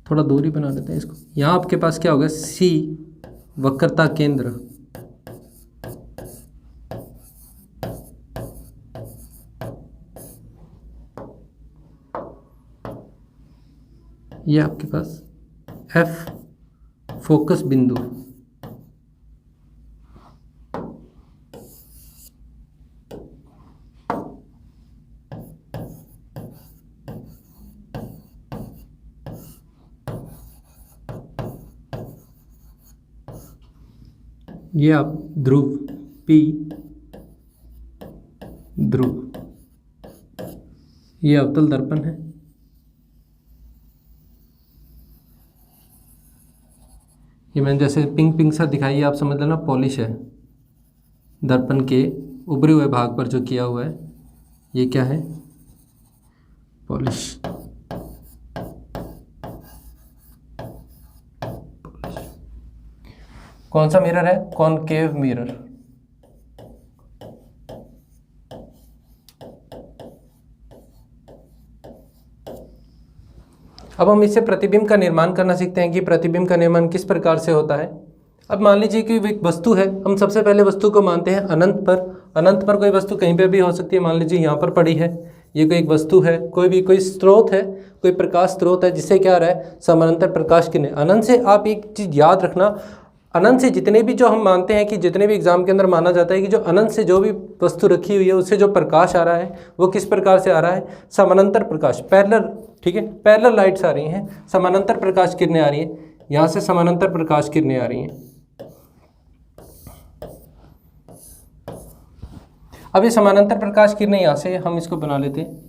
थोड़ा दूरी बना लेते हैं इसको। यहाँ आपके पास क्या होगा, सी वक्रता केंद्र, ये आपके पास एफ फोकस बिंदु, ये आप ध्रुव पी ध्रुव, ये अवतल दर्पण है। ये मैंने जैसे पिंक पिंक सा दिखाई है, आप समझ लेना पॉलिश है दर्पण के उभरे हुए भाग पर जो किया हुआ है, ये क्या है, पॉलिश। कौन सा मिरर है, कॉनकेव मिरर। अब हम इससे प्रतिबिंब का निर्माण करना सीखते हैं कि प्रतिबिंब का निर्माण किस प्रकार से होता है। अब मान लीजिए कि एक वस्तु है, हम सबसे पहले वस्तु को मानते हैं अनंत पर। अनंत पर कोई वस्तु कहीं पे भी हो सकती है, मान लीजिए यहाँ पर पड़ी है, ये कोई एक वस्तु है, कोई स्रोत है, कोई प्रकाश स्रोत है जिससे क्या आ रहा है, समानांतर प्रकाश किरणें। अनंत से आप एक चीज़ याद रखना, अनंत से जितने भी जो हम मानते हैं कि जितने भी एग्जाम के अंदर माना जाता है कि जो अनंत से जो भी वस्तु रखी हुई है उससे जो प्रकाश आ रहा है वो किस प्रकार से आ रहा है, समानांतर प्रकाश, पैरेलल, ठीक है, पैरेलल लाइट्स आ रही हैं, समानांतर प्रकाश किरणें आ रही हैं, यहाँ से समानांतर प्रकाश किरणें आ रही हैं। अब ये समानांतर प्रकाश किरणें यहाँ से हम इसको बना लेते हैं,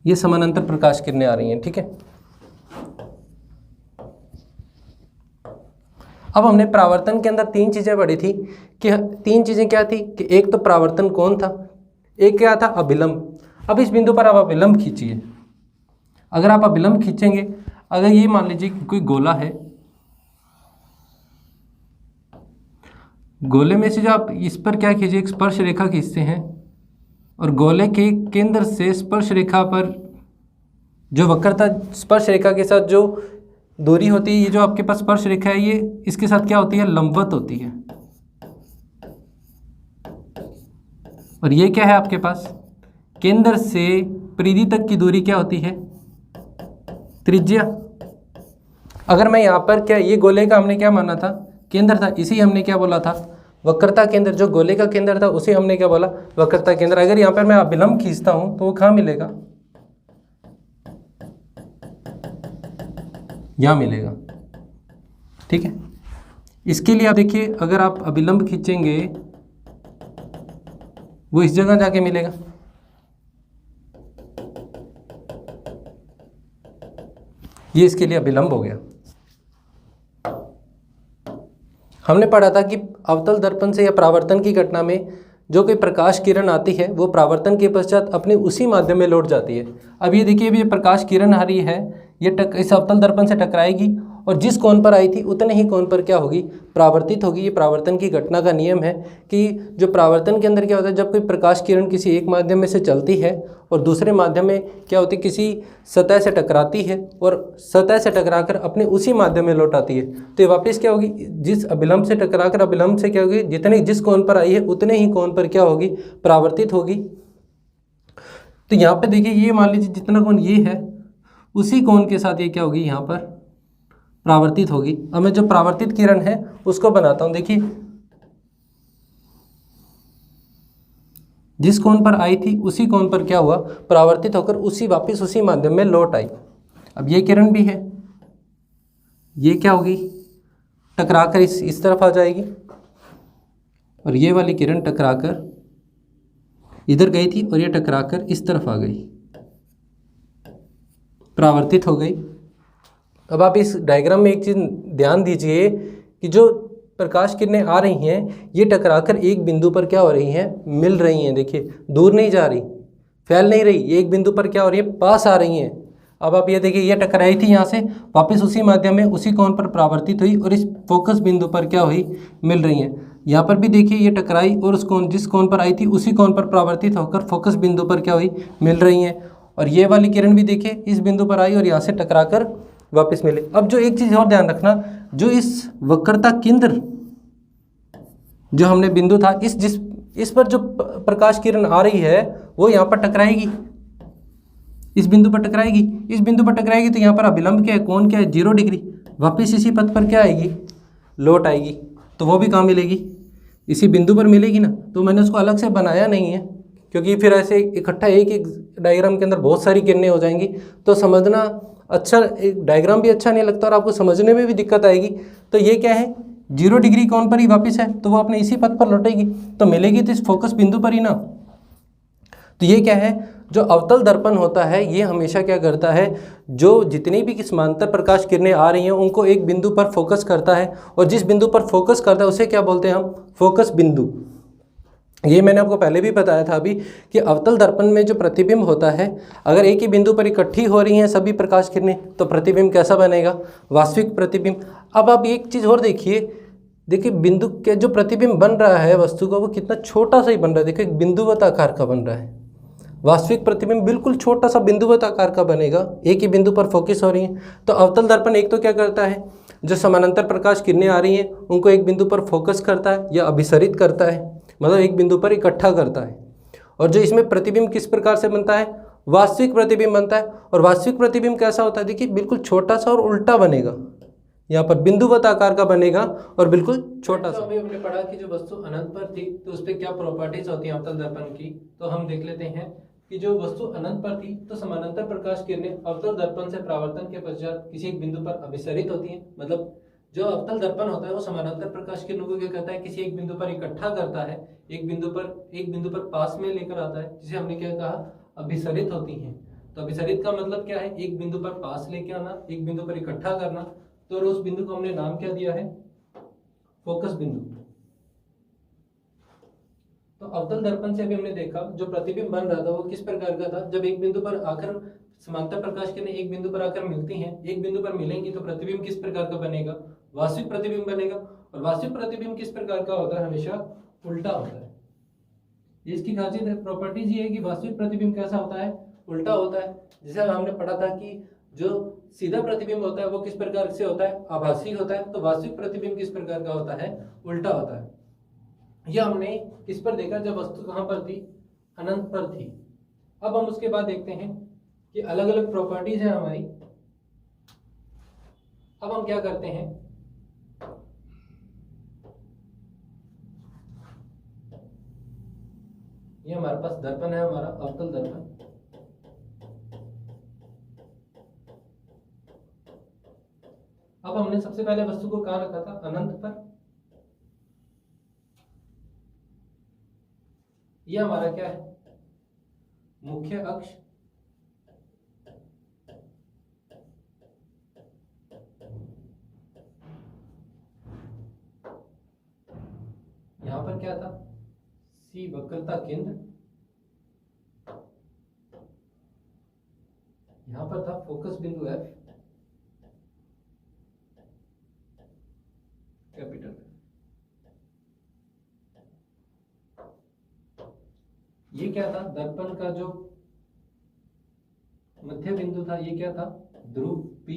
ये समानांतर प्रकाश किरणें आ रही हैं, ठीक है। अब हमने परावर्तन के अंदर तीन चीजें पढ़ी थी कि तीन चीजें क्या थी कि एक तो परावर्तन कोण था, एक क्या था अभिलंब। अब इस बिंदु पर आप अभिलंब खींचिए, अगर आप अभिलंब खींचेंगे, अगर ये मान लीजिए कि कोई गोला है, गोले में से जो आप इस पर क्या खींचिए, एक स्पर्श रेखा खींचते हैं और गोले के केंद्र से स्पर्श रेखा पर जो वक्रता, स्पर्श रेखा के साथ जो दूरी होती है, ये जो आपके पास स्पर्श रेखा है, ये इसके साथ क्या होती है, लंबवत होती है। और ये क्या है आपके पास, केंद्र से परिधि तक की दूरी क्या होती है, त्रिज्या। अगर मैं यहाँ पर क्या, ये गोले का हमने क्या माना था, केंद्र था, इसी हमने क्या बोला था, वक्रता केंद्र। जो गोले का केंद्र था उसे हमने क्या बोला, वक्रता केंद्र। अगर यहाँ पर मैं अभिलंब खींचता हूँ तो वो कहाँ मिलेगा, यहाँ मिलेगा, ठीक है। इसके लिए आप देखिए, अगर आप अभिलंब खींचेंगे वो इस जगह जाके मिलेगा, ये इसके लिए अभिलंब हो गया। हमने पढ़ा था कि अवतल दर्पण से या परावर्तन की घटना में जो कोई प्रकाश किरण आती है वो परावर्तन के पश्चात अपने उसी माध्यम में लौट जाती है। अब ये देखिए, अभी ये प्रकाश किरण आ रही है, ये इस अवतल दर्पण से टकराएगी और जिस कोण पर आई थी उतने ही कोण पर क्या होगी, परावर्तित होगी। ये परावर्तन की घटना का नियम है कि जो परावर्तन के अंदर क्या होता है, जब कोई प्रकाश किरण किसी एक माध्यम में से चलती है और दूसरे माध्यम में क्या होती है, किसी सतह से टकराती है और सतह से टकराकर अपने उसी माध्यम में लौट आती है, तो ये वापस क्या होगी, जिस अभिलंब से टकराकर अभिलंब से क्या होगी, जितने जिस कोण पर आई है उतने ही कोण पर क्या होगी, परावर्तित होगी। तो यहाँ पे देखिए, ये मान लीजिए जितना कोण ये है उसी कोण के साथ ये क्या होगी, यहाँ पर परावर्तित होगी। अब मैं जो परावर्तित किरण है उसको बनाता हूँ। देखिए, जिस कोण पर आई थी उसी कोण पर क्या हुआ, परावर्तित होकर उसी वापस उसी माध्यम में लौट आई। अब ये किरण भी है, ये क्या होगी, टकराकर इस तरफ आ जाएगी और ये वाली किरण टकराकर इधर गई थी और ये टकराकर इस तरफ आ गई, परावर्तित हो गई। अब आप इस डायग्राम में एक चीज़ ध्यान दीजिए कि जो प्रकाश किरणें आ रही हैं ये टकराकर एक बिंदु पर क्या हो रही हैं, मिल रही हैं। देखिए, दूर नहीं जा रही, फैल नहीं रही, ये एक बिंदु पर क्या हो रही है, पास आ रही हैं। अब आप ये देखिए, ये टकराई थी यहाँ से, वापस उसी माध्यम में उसी कोण पर परावर्तित हुई और इस फोकस बिंदु पर क्या हुई, मिल रही हैं। यहाँ पर भी देखिए, ये टकराई और उस कोण, जिस कोण पर आई थी उसी कोण पर परावर्तित होकर फोकस बिंदु पर क्या हुई, मिल रही हैं। और ये वाली किरण भी देखिए, इस बिंदु पर आई और यहाँ से टकराकर वापस मिले। अब जो एक चीज़ और ध्यान रखना, जो इस वक्रता केंद्र जो हमने बिंदु था, इस पर जो प्रकाश किरण आ रही है वो यहाँ पर टकराएगी, इस बिंदु पर टकराएगी, इस बिंदु पर टकराएगी, तो यहाँ पर अभिलंब क्या है, कोण क्या है, 0 डिग्री। वापस इसी पथ पर क्या आएगी, लौट आएगी, तो वो भी कहाँ मिलेगी, इसी बिंदु पर मिलेगी ना। तो मैंने उसको अलग से बनाया नहीं है क्योंकि फिर ऐसे इकट्ठा एक डायग्राम के अंदर बहुत सारी किरणें हो जाएंगी, तो समझना अच्छा, एक डायग्राम भी अच्छा नहीं लगता और आपको समझने में भी दिक्कत आएगी। तो ये क्या है, 0 डिग्री कोण पर ही वापस है, तो वो अपने इसी पथ पर लौटेगी, तो मिलेगी तो इस फोकस बिंदु पर ही ना। तो ये क्या है, जो अवतल दर्पण होता है ये हमेशा क्या करता है, जो जितनी भी समांतर प्रकाश किरणें आ रही हैं उनको एक बिंदु पर फोकस करता है, और जिस बिंदु पर फोकस करता है उसे क्या बोलते हैं हम, फोकस बिंदु। ये मैंने आपको पहले भी बताया था अभी कि अवतल दर्पण में जो प्रतिबिंब होता है, अगर एक ही बिंदु पर इकट्ठी हो रही हैं सभी प्रकाश किरणें तो प्रतिबिंब कैसा बनेगा, वास्तविक प्रतिबिंब। अब आप एक चीज़ और देखिए बिंदु के जो प्रतिबिंब बन रहा है वस्तु का वो कितना छोटा सा ही बन रहा है। देखिए, एक बिंदुवत आकार का बन रहा है, वास्तविक प्रतिबिंब बिल्कुल छोटा सा बिंदुवत आकार का बनेगा, एक ही बिंदु पर फोकस हो रही है। तो अवतल दर्पण एक तो क्या करता है, जो समानांतर प्रकाश किरणें आ रही हैं उनको एक बिंदु पर फोकस करता है या अभिसरित करता है, मतलब एक बिंदु पर इकट्ठा करता है। और जो इसमें प्रतिबिंब किस प्रकार से बनता है, वास्तविक प्रतिबिंब बनता है। और वास्तविक प्रतिबिंब कैसा होता है, देखिए बिल्कुल छोटा सा और उल्टा बनेगा, यहाँ पर बिंदुवत आकार का बनेगा और बिल्कुल छोटा सा। अभी हमने पढ़ा कि जो वस्तु अनंत पर थी तो उस पर क्या प्रॉपर्टीज होती हैं अवतल दर्पण की, तो हम देख लेते हैं कि जो वस्तु अनंत पर थी तो समानांतर प्रकाश किरणें अवतल दर्पण से परावर्तन के पश्चात किसी एक बिंदु पर अभिसरित होती हैं। मतलब जो अवतल दर्पण होता है वो समानांतर प्रकाश किरणों को क्या करता है, किसी एक बिंदु पर इकट्ठा करता है, एक बिंदु पर पास में लेकर आता है, जिसे हमने क्या कहा, अभिसरित होती हैं। तो अभिसरित का मतलब क्या है, एक बिंदु पर पास लेके आना, एक बिंदु पर इकट्ठा करना। तो उस बिंदु को हमने नाम क्या दिया है, फोकस बिंदु। तो अवतल दर्पण से अभी हमने देखा जो प्रतिबिंब बन रहा था वो किस प्रकार का था, जब एक बिंदु पर आकर समांतर प्रकाश किरणें एक बिंदु पर आकर मिलती हैं, एक बिंदु पर मिलेंगी तो प्रतिबिंब किस प्रकार का बनेगा, वास्तविक प्रतिबिंब बनेगा। और वास्तविक प्रतिबिंब किस प्रकार का होता है, हमेशा उल्टा होता है। इसकी खासियत है, प्रॉपर्टीज ये है कि वास्तविक प्रतिबिंब कैसा होता है, उल्टा होता है। जैसे हमने पढ़ा था कि जो सीधा प्रतिबिंब होता है वो किस प्रकार से होता है, आभासी होता है। तो वास्तविक प्रतिबिंब किस प्रकार का होता है, उल्टा होता है। यह हमने किस पर देखा, जब वस्तु कहां पर थी, अनंत पर थी। अब हम उसके बाद देखते हैं कि अलग अलग प्रॉपर्टीज है हमारी। अब हम क्या करते हैं, ये हमारे पास दर्पण है, हमारा अवतल दर्पण। अब हमने सबसे पहले वस्तु को कहां रखा था, अनंत पर। यह हमारा क्या है, मुख्य अक्ष। यहां पर क्या था, सी वक्रता केंद्र। यहां पर था फोकस बिंदु एफ, कैपिटल। ये क्या था, दर्पण का जो मध्य बिंदु था, ये क्या था, ध्रुव पी।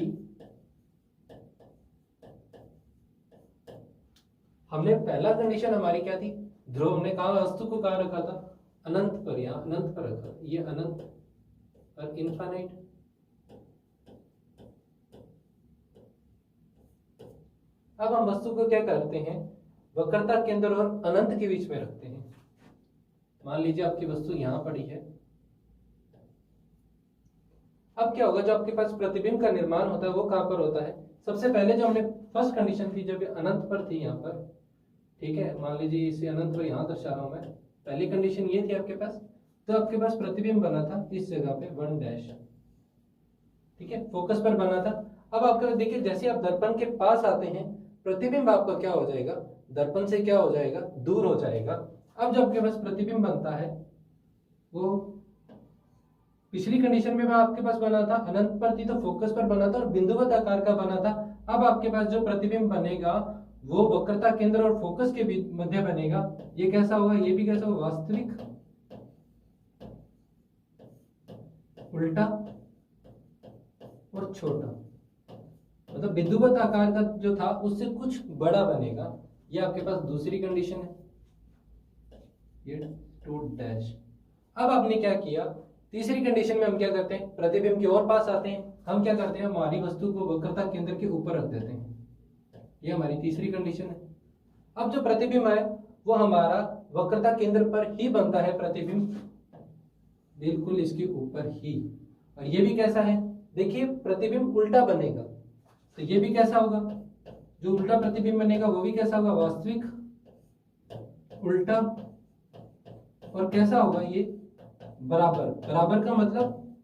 हमने पहला कंडीशन हमारी क्या थी, ध्रुव। हमने कहा वस्तु को कहां रखा था, अनंत पर, यहां अनंत पर रखा। ये अनंत और इनफाइनाइट। अब हम वस्तु को क्या करते हैं, वक्रता केंद्र और अनंत के बीच में रखते हैं। मान लीजिए आपकी वस्तु यहां पड़ी है। अब क्या होगा, जो आपके पास प्रतिबिंब का निर्माण होता है वो कहां पर होता है, सबसे पहले जो हमने फर्स्ट कंडीशन थी जब अनंत पर थी यहां पर, ठीक है, मान लीजिए इसे अनंत पर यहां दर्शा रहा हूं मैं। पहली कंडीशन ये थी आपके पास, तो आपके पास प्रतिबिंब बना था इस जगह पे 1 ठीक है, फोकस पर बना था। अब आपका देखिए, जैसे आप दर्पण के पास आते हैं प्रतिबिंब आपका क्या हो जाएगा, दर्पण से क्या हो जाएगा, दूर हो जाएगा। अब जब आपके पास प्रतिबिंब बनता है वो पिछली कंडीशन में आपके पास बना था, अनंत पर थी तो फोकस पर बना था और बिंदुवत आकार का बना था। अब आपके पास जो प्रतिबिंब बनेगा वो वक्रता केंद्र और फोकस के बीच मध्य बनेगा। ये कैसा होगा, ये भी कैसा होगा, वास्तविक, उल्टा और छोटा। मतलब बिंदुवत आकार का जो था उससे कुछ बड़ा बनेगा। ये आपके पास दूसरी कंडीशन है, ये 2 अब आपने क्या किया, तीसरी कंडीशन में हम क्या करते हैं, प्रतिबिंब के और पास आते हैं। हम क्या करते हैं, हमारी वस्तु को वक्रता केंद्र के ऊपर रख देते हैं। ये हमारी तीसरी कंडीशन है। अब जो प्रतिबिंब है वो हमारा वक्रता केंद्र पर ही बनता है, प्रतिबिंब बिल्कुल इसके ऊपर ही। और ये भी कैसा है, देखिए प्रतिबिंब उल्टा बनेगा, तो ये भी कैसा होगा, जो उल्टा प्रतिबिंब बनेगा वो भी कैसा होगा, वास्तविक, उल्टा और कैसा होगा, ये बराबर। बराबर का मतलब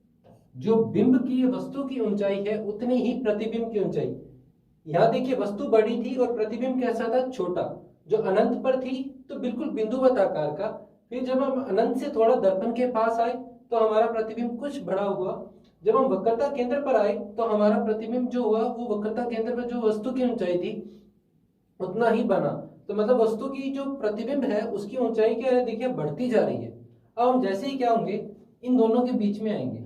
जो बिंब की वस्तु की ऊंचाई है उतनी ही प्रतिबिंब की ऊंचाई। यहां देखिए वस्तु बड़ी थी और प्रतिबिंब कैसा था, छोटा। जो अनंत पर थी तो बिल्कुल बिंदुवत आकार का, फिर जब हम अनंत से थोड़ा दर्पण के पास आए तो हमारा प्रतिबिंब कुछ बड़ा हुआ। जब हम वक्रता केंद्र पर आए तो हमारा प्रतिबिंब जो हुआ वो वक्रता केंद्र पर जो वस्तु की ऊंचाई थी उतना ही बना। तो मतलब वस्तु की जो प्रतिबिंब है उसकी ऊंचाई क्या है, देखिए बढ़ती जा रही है। अब हम जैसे ही क्या होंगे, इन दोनों के बीच में आएंगे,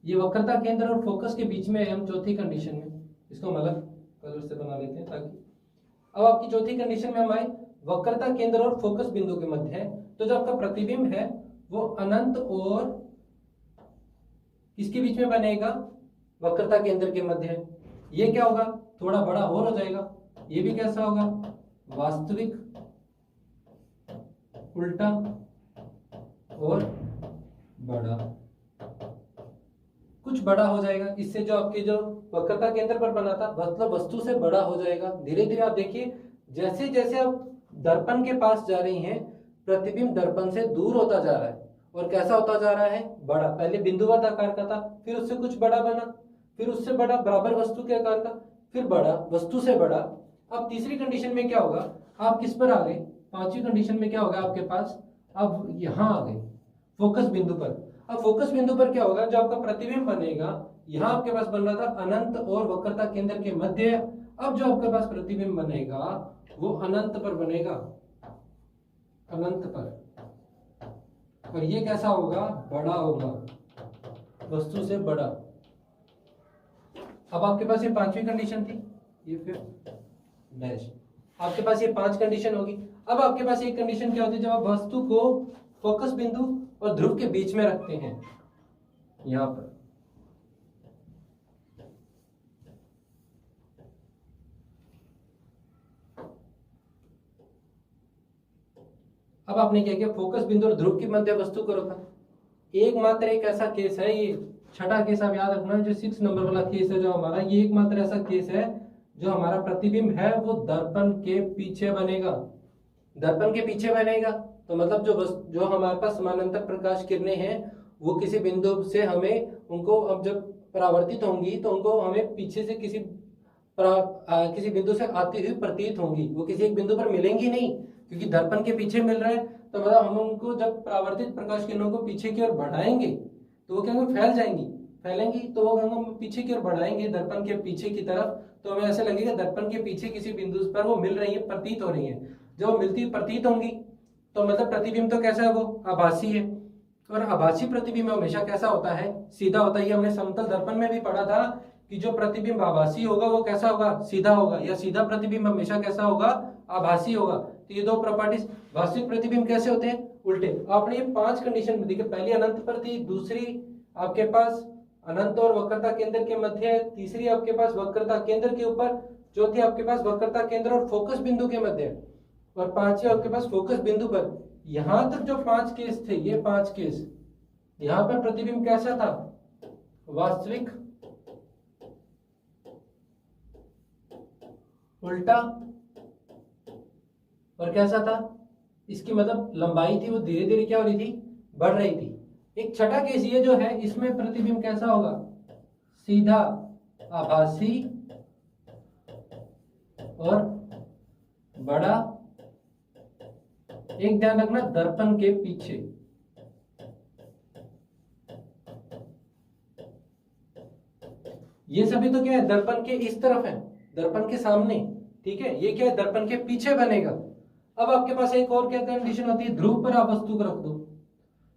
ये वक्रता केंद्र और फोकस के बीच में हम चौथी कंडीशन में, इसको हम अलग कलर से बना लेते हैं ताकि। अब आपकी चौथी कंडीशन में हम आए, वक्रता केंद्र और फोकस बिंदु के मध्य है, तो जो आपका प्रतिबिंब है वो अनंत और किसके बीच में बनेगा? वक्रता केंद्र के मध्य। ये क्या होगा? थोड़ा बड़ा और हो जाएगा। ये भी कैसा होगा? वास्तविक, उल्टा और बड़ा। कुछ बड़ा हो जाएगा, इससे जो आपके जो वक्रता केंद्र पर बना था मतलब वस्तु से बड़ा हो जाएगा। धीरे धीरे आप देखिए जैसे जैसे आप दर्पण के पास जा रही हैं प्रतिबिंब दर्पण से दूर होता जा रहा है और कैसा होता जा रहा है? बड़ा। पहले बिंदुवत आकार का था, फिर उससे कुछ बड़ा बना, फिर उससे बड़ा बराबर वस्तु के आकार का, फिर बड़ा, वस्तु से बड़ा। अब तीसरी कंडीशन में क्या होगा? आप किस पर आ गए? पांचवी कंडीशन में क्या होगा आपके पास? अब यहां आ गए फोकस बिंदु पर। अब फोकस बिंदु पर क्या होगा? जो आपका प्रतिबिंब बनेगा यहां आपके पास बन रहा था अनंत और वक्रता केंद्र के मध्य। अब जो आपके पास प्रतिबिंब बनेगा वो अनंत पर बनेगा, अनंत पर। और ये कैसा होगा? बड़ा होगा, वस्तु से बड़ा। अब आपके पास ये पांचवी कंडीशन थी, ये फिर डैश। आपके पास ये 5 कंडीशन होगी। अब आपके पास एक कंडीशन क्या होती है? जब आप वस्तु को फोकस बिंदु और ध्रुव के बीच में रखते हैं यहां पर। अब आपने क्या किया? फोकस बिंदु और ध्रुव के मध्य वस्तु को रखा। एकमात्र एक ऐसा केस है, ये छठा केस आप याद रखना, जो 6 नंबर वाला केस है जो हमारा, ये एकमात्र ऐसा केस है जो हमारा प्रतिबिंब है वो दर्पण के पीछे बनेगा। दर्पण के पीछे बनेगा तो मतलब जो हमारे पास समानांतर प्रकाश किरणें हैं वो किसी बिंदु से हमें उनको, अब जब परावर्तित होंगी तो उनको हमें पीछे से किसी बिंदु से आती हुई प्रतीत होंगी। वो किसी एक बिंदु पर मिलेंगी नहीं, क्योंकि दर्पण के पीछे मिल रहा है। तो मतलब हम उनको जब परावर्तित प्रकाश किरणों को पीछे की ओर बढ़ाएंगे तो वो क्या होंगे? फैल जाएंगी, फैलेंगी तो वो हम पीछे की ओर बढ़ाएंगे दर्पण के पीछे की तरफ, तो हमें ऐसे लगेगा दर्पण के पीछे किसी बिंदु पर वो मिल रही है, प्रतीत हो रही है। जब वो मिलती प्रतीत होंगी तो मतलब प्रतिबिंब तो कैसा है? वो आभासी है। और आभासी प्रतिबिंब हमेशा कैसा होता है? सीधा होता है। ये हमने समतल दर्पण में भी पढ़ा था कि जो प्रतिबिंब आभासी होगा वो कैसा होगा? सीधा होगा। या सीधा प्रतिबिंब हमेशा कैसा होगा? आभासी होगा। तो ये 2 प्रॉपर्टीज। वास्तविक प्रतिबिंब कैसे होते हैं? उल्टे। आपने ये 5 कंडीशन में देखिए, पहली अनंत पर थी, दूसरी आपके पास अनंत और वक्रता केंद्र के मध्य है, तीसरी आपके पास वक्रता केंद्र के ऊपर, चौथी आपके पास वक्रता केंद्र और फोकस बिंदु के मध्य है, और पांचवी आपके पास फोकस बिंदु पर। यहां तक जो 5 केस थे, ये 5 केस, यहां पर प्रतिबिंब कैसा था? वास्तविक, उल्टा और कैसा था? इसकी मतलब लंबाई थी वो धीरे धीरे क्या हो रही थी? बढ़ रही थी। एक छठा केस ये जो है, इसमें प्रतिबिंब कैसा होगा? सीधा, आभासी और बड़ा। एक ध्यान रखना, दर्पण के पीछे। ये सभी तो क्या है? दर्पण के इस तरफ है, दर्पण के सामने, ठीक है। ये क्या है? दर्पण के पीछे बनेगा। अब आपके पास एक और क्या कंडीशन होती है? ध्रुव पर आप वस्तु को रख दो,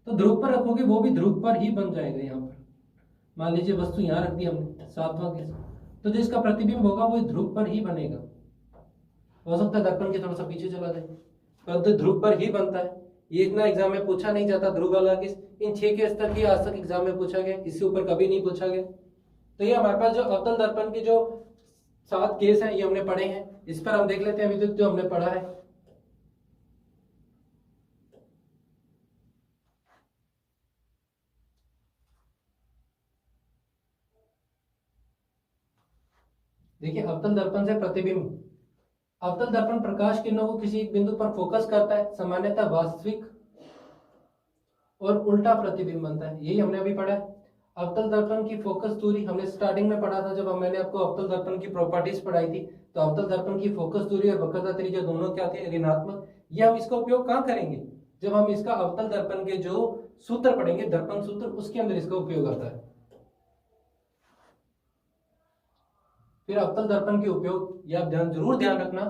तो ध्रुव पर रखोगे वो भी ध्रुव पर ही बन जाएगा। यहाँ पर मान लीजिए वस्तु यहाँ रख दी हमने, 7वां केस, तो जो इसका प्रतिबिंब होगा वो ध्रुव पर ही बनेगा। हो सकता है दर्पण के थोड़ा सा पीछे चला जाए, परंतु ध्रुव पर ही बनता है। ये इतना एग्जाम में पूछा नहीं जाता ध्रुव वाला केस। इन 6 केस तक ही आज तक एग्जाम में पूछा गया, इससे ऊपर कभी नहीं पूछा गया। तो ये हमारे पास जो अवतल दर्पण के जो 7 केस हैं ये हमने पढ़े हैं। इस पर हम देख लेते हैं अभी तक जो हमने पढ़ा है। देखिए, अवतल दर्पण से प्रतिबिंब। अवतल दर्पण प्रकाश किरणों को किसी एक बिंदु पर फोकस करता है, सामान्यतः वास्तविक और उल्टा प्रतिबिंब बनता है। यही हमने अभी पढ़ा है। अवतल दर्पण की फोकस दूरी हमने स्टार्टिंग में पढ़ा था, जब मैंने आपको अवतल दर्पण की प्रॉपर्टीज पढ़ाई थी। तो अवतल दर्पण की फोकस दूरी और वक्रता त्रिज्या दोनों क्या थे? ऋणात्मक। ये हम इसका उपयोग कहाँ करेंगे? जब हम इसका अवतल दर्पण के जो सूत्र पढ़ेंगे, दर्पण सूत्र, उसके अंदर इसका उपयोग आता है। फिर अवतल दर्पण के उपयोग, ये आप जरूर ध्यान रखना,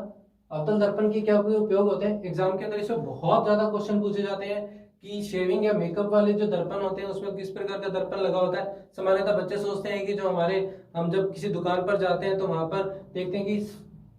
अवतल दर्पण के क्या उपयोग होते हैं। एग्जाम के अंदर इसमें बहुत ज्यादा क्वेश्चन पूछे जाते हैं कि शेविंग या मेकअप वाले जो दर्पण होते हैं उसमें किस प्रकार का दर्पण लगा होता है। सामान्यतः बच्चे सोचते हैं कि जो हम जब किसी दुकान पर जाते हैं तो वहां पर देखते हैं कि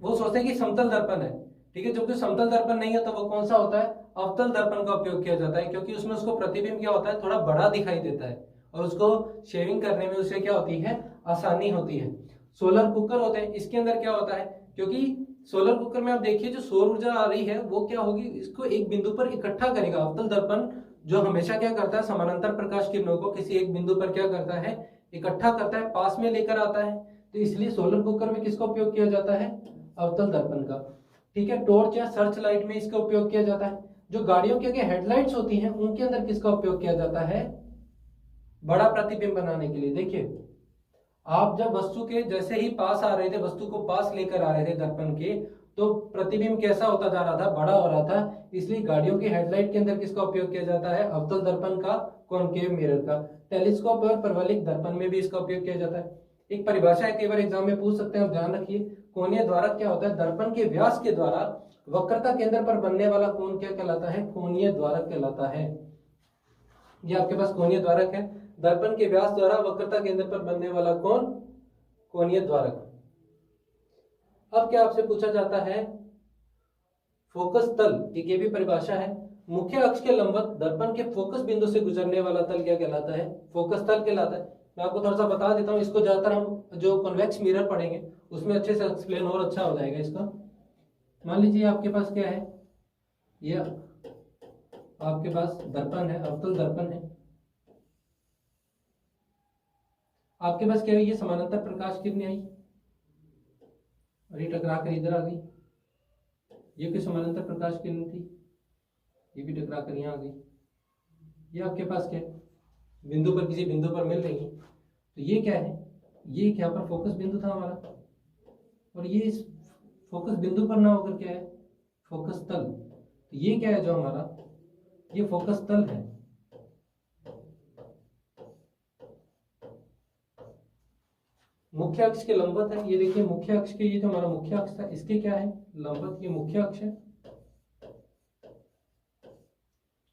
वो सोचते हैं कि समतल दर्पण है, ठीक है। जो कि समतल दर्पण नहीं है तो वो कौन सा होता है? अवतल दर्पण का उपयोग किया जाता है, क्योंकि उसमें उसको प्रतिबिंब क्या होता है? थोड़ा बड़ा दिखाई देता है। और उसको शेविंग करने में उससे क्या होती है, आसानी होती है। सोलर कुकर होते हैं, इसके अंदर क्या होता है, क्योंकि सोलर कुकर में आप देखिए जो सौर ऊर्जा आ रही है वो क्या होगी, इसको एक बिंदु पर इकट्ठा करेगा। अवतल दर्पण जो हमेशा क्या करता है, समानांतर प्रकाश किरणों को किसी एक बिंदु पर क्या करता है, इकट्ठा करता है, पास में लेकर आता है। तो इसलिए सोलर कुकर में किसका उपयोग किया जाता है, अवतल दर्पण का। ठीक है, टॉर्च या सर्च लाइट में इसका उपयोग किया जाता है। जो गाड़ियों की हेडलाइट्स होती हैं उनके अंदर किसका उपयोग किया जाता है, बड़ा प्रतिबिंब बनाने के लिए। देखिए आप जब वस्तु के जैसे ही पास आ रहे थे, वस्तु को पास लेकर आ रहे थे दर्पण के, तो प्रतिबिंब कैसा होता जा रहा था, बड़ा हो रहा था। इसलिए गाड़ियों की हेडलाइट के अंदर किसका उपयोग किया जाता है, अवतल दर्पण का, कॉनकेव मिरर का। टेलीस्कोप और परवलिक दर्पण में भी इसका उपयोग किया जाता है। एक परिभाषा है, कई बार एग्जाम में पूछ सकते हैं, आप ध्यान रखिए। कोणीय द्वारक क्या होता है, दर्पण के व्यास के द्वारा वक्रता केंद्र पर बनने वाला कोण क्या कहलाता है, कोणीय द्वारक कहलाता है। ये आपके पास कोणीय द्वारक है, दर्पण के व्यास द्वारा वक्रता केंद्र पर बनने वाला कोण कोणीय द्वारक। अब क्या आपसे पूछा जाता है, फोकस तल, एक ये भी परिभाषा है। मुख्य अक्ष के लंबवत दर्पण के फोकस बिंदु से गुजरने वाला तल क्या कहलाता है, फोकस तल कहलाता है। मैं आपको थोड़ा सा बता देता हूँ, इसको ज्यादातर हम जो कॉन्वेक्स मिरर पढ़ेंगे उसमें अच्छे से एक्सप्लेन और अच्छा हो जाएगा इसका। मान लीजिए आपके पास क्या है, ये आपके पास दर्पण है, अवतल दर्पण है। आपके पास क्या है, ये समानांतर प्रकाश किरणें आई और ये टकरा कर इधर आ गई। ये कोई समानांतर प्रकाश किरण थी, ये भी टकरा कर यहाँ आ गई। ये आपके पास क्या है, बिंदु पर, किसी बिंदु पर मिल रही है। तो ये क्या है, ये क्या पर फोकस बिंदु था हमारा, और ये इस फोकस बिंदु पर ना होकर क्या है, फोकस तल। तो ये क्या है जो हमारा, ये फोकस तल है। मुख्य अक्ष के लंबवत है, ये देखिए मुख्य अक्ष के, ये जो हमारा मुख्य अक्ष था इसके क्या है, लंबवत, ये मुख्य अक्ष है,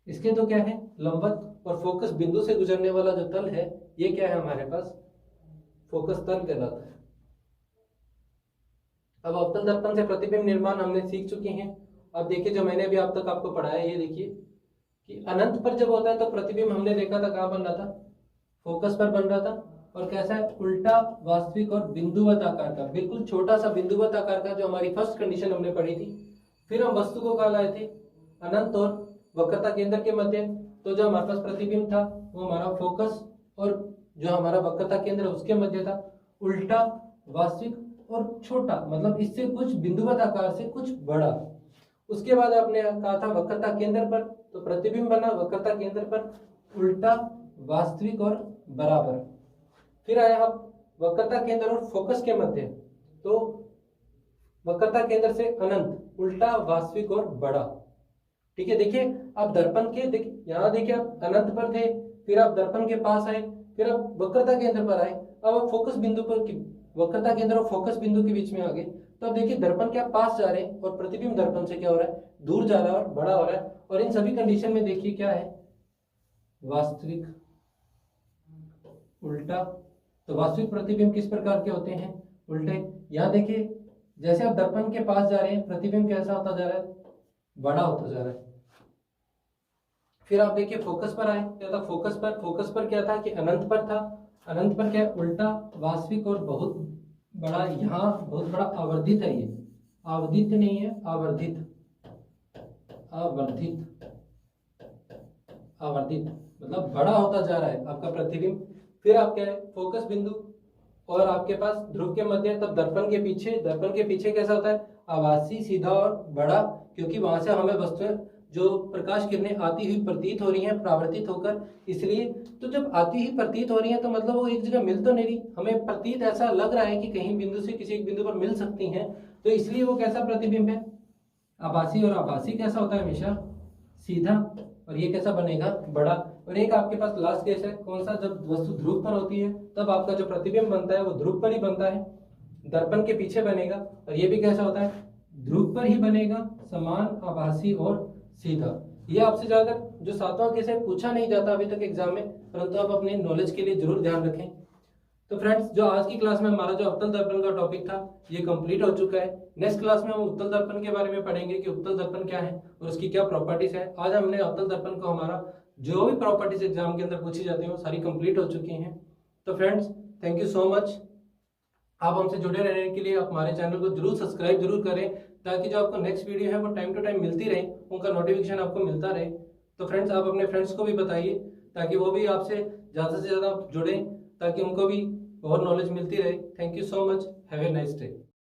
इसके तो क्या है, लंबवत। और फोकस बिंदु से गुजरने वाला जो तल है ये क्या है हमारे पास, फोकस तल कहलाता है। अब अवतल दर्पण से प्रतिबिंब निर्माण हमने सीख चुके हैं। अब देखिए जो मैंने अभी अब तक आपको पढ़ाया, ये देखिए कि अनंत पर जब होता है तो प्रतिबिंब हमने देखा था कहाँ बन रहा था, फोकस पर बन रहा था। और कैसा है, उल्टा, वास्तविक और बिंदुवत आकार का, बिल्कुल छोटा सा बिंदुवत आकार का, जो हमारी फर्स्ट कंडीशन हमने पढ़ी थी। फिर हम वस्तु को कहाँ लाए थे, अनंत और वक्रता केंद्र के मध्य। तो जो हमारे पास प्रतिबिंब था वो हमारा फोकस और जो हमारा वक्रता केंद्र उसके मध्य था। उल्टा, वास्तविक और छोटा, मतलब इससे कुछ बिंदुवत आकार से कुछ बड़ा। उसके बाद आपने कहा था वक्रता केंद्र पर, तो प्रतिबिंब बना वक्रता केंद्र पर, उल्टा, वास्तविक और बराबर। फिर आया हम वक्रता केंद्र और फोकस के मध्य, तो वक्रता केंद्र से अनंत, उल्टा, वास्तविक और बड़ा। ठीक है, देखिए आप दर्पण के, देखिए यहाँ देखिए आप अनंत पर थे, फिर आप दर्पण के पास आए, फिर आप वक्रता केंद्र पर आए, अब आप फोकस बिंदु पर, वक्रता केंद्र और फोकस बिंदु के बीच में आ गए। तो अब देखिए दर्पण के आप पास जा रहे हैं और प्रतिबिंब दर्पण से क्या हो रहा है, दूर जा रहा है और बड़ा हो रहा है। और इन सभी कंडीशन में देखिए क्या है, वास्तविक, उल्टा। तो वास्तविक प्रतिबिंब किस प्रकार के होते हैं, उल्टे। यहाँ देखिए जैसे आप दर्पण के पास जा रहे हैं प्रतिबिंब कैसा होता जा रहा है, बड़ा होता जा रहा है। फिर आप देखिए फोकस पर आए, क्या था, फोकस पर क्या था कि अनंत पर था, अनंत पर क्या है, उल्टा, वास्तविक और बहुत बड़ा। यहाँ बहुत बड़ा आवर्धित है, ये आवर्धित नहीं है, आवर्धित, आवर्धित, आवर्धित मतलब बड़ा होता जा रहा है आपका प्रतिबिंब। फिर आप क्या है, फोकस बिंदु और आपके पास ध्रुव के मध्य, तब दर्पण के पीछे कैसा होता है, आभासी, सीधा और बड़ा, क्योंकि वहां से हमें वस्तुएं जो प्रकाश किरणें आती हुई प्रतीत हो रही हैं परावर्तित होकर, इसलिए। तो जब आती ही प्रतीत हो रही हैं तो मतलब वो एक जगह मिल तो नहीं रही, हमें प्रतीत ऐसा लग रहा है कि कहीं बिंदु से किसी एक बिंदु पर मिल सकती हैं, तो इसलिए वो कैसा प्रतिबिंब है, आभासी। और आभासी कैसा होता है, हमेशा सीधा, और ये कैसा बनेगा, बड़ा। और एक आपके पास लास्ट केस है, कौन सा, जब वस्तु ध्रुव पर होती है तब आपका जो प्रतिबिंब बनता है वो ध्रुव पर ही बनता है, दर्पण के पीछे बनेगा। और ये भी कैसा होता है, ध्रुव पर ही बनेगा, समान, आभासी और सीधा। ये आपसे ज्यादा जो 7वां केस है पूछा नहीं जाता अभी तक एग्जाम में, परंतु आप अपने नॉलेज के लिए जरूर ध्यान रखें। तो फ्रेंड्स, जो आज की क्लास में हमारा जो अवतल दर्पण का टॉपिक था ये कंप्लीट हो चुका है। नेक्स्ट क्लास में हम उत्तल दर्पण के बारे में पढ़ेंगे कि उत्तल दर्पण क्या है और उसकी क्या प्रॉपर्टीज है। आज हमने अवतल दर्पण को हमारा जो भी प्रॉपर्टीज एग्जाम के अंदर पूछी जाती हैं वो सारी कंप्लीट हो चुकी हैं। तो friends, thank you so much. आप हमसे जुड़े रहने के लिए आप हमारे चैनल को जरूर सब्सक्राइब जरूर करें, ताकि जो आपको नेक्स्ट वीडियो है वो टाइम टू टाइम मिलती रहे, उनका नोटिफिकेशन आपको मिलता रहे। तो फ्रेंड्स, आप अपने फ्रेंड्स को भी बताइए ताकि वो भी आपसे ज़्यादा से ज़्यादा जुड़ें, ताकि उनको भी और नॉलेज मिलती रहे। Thank you so much. Have a nice day.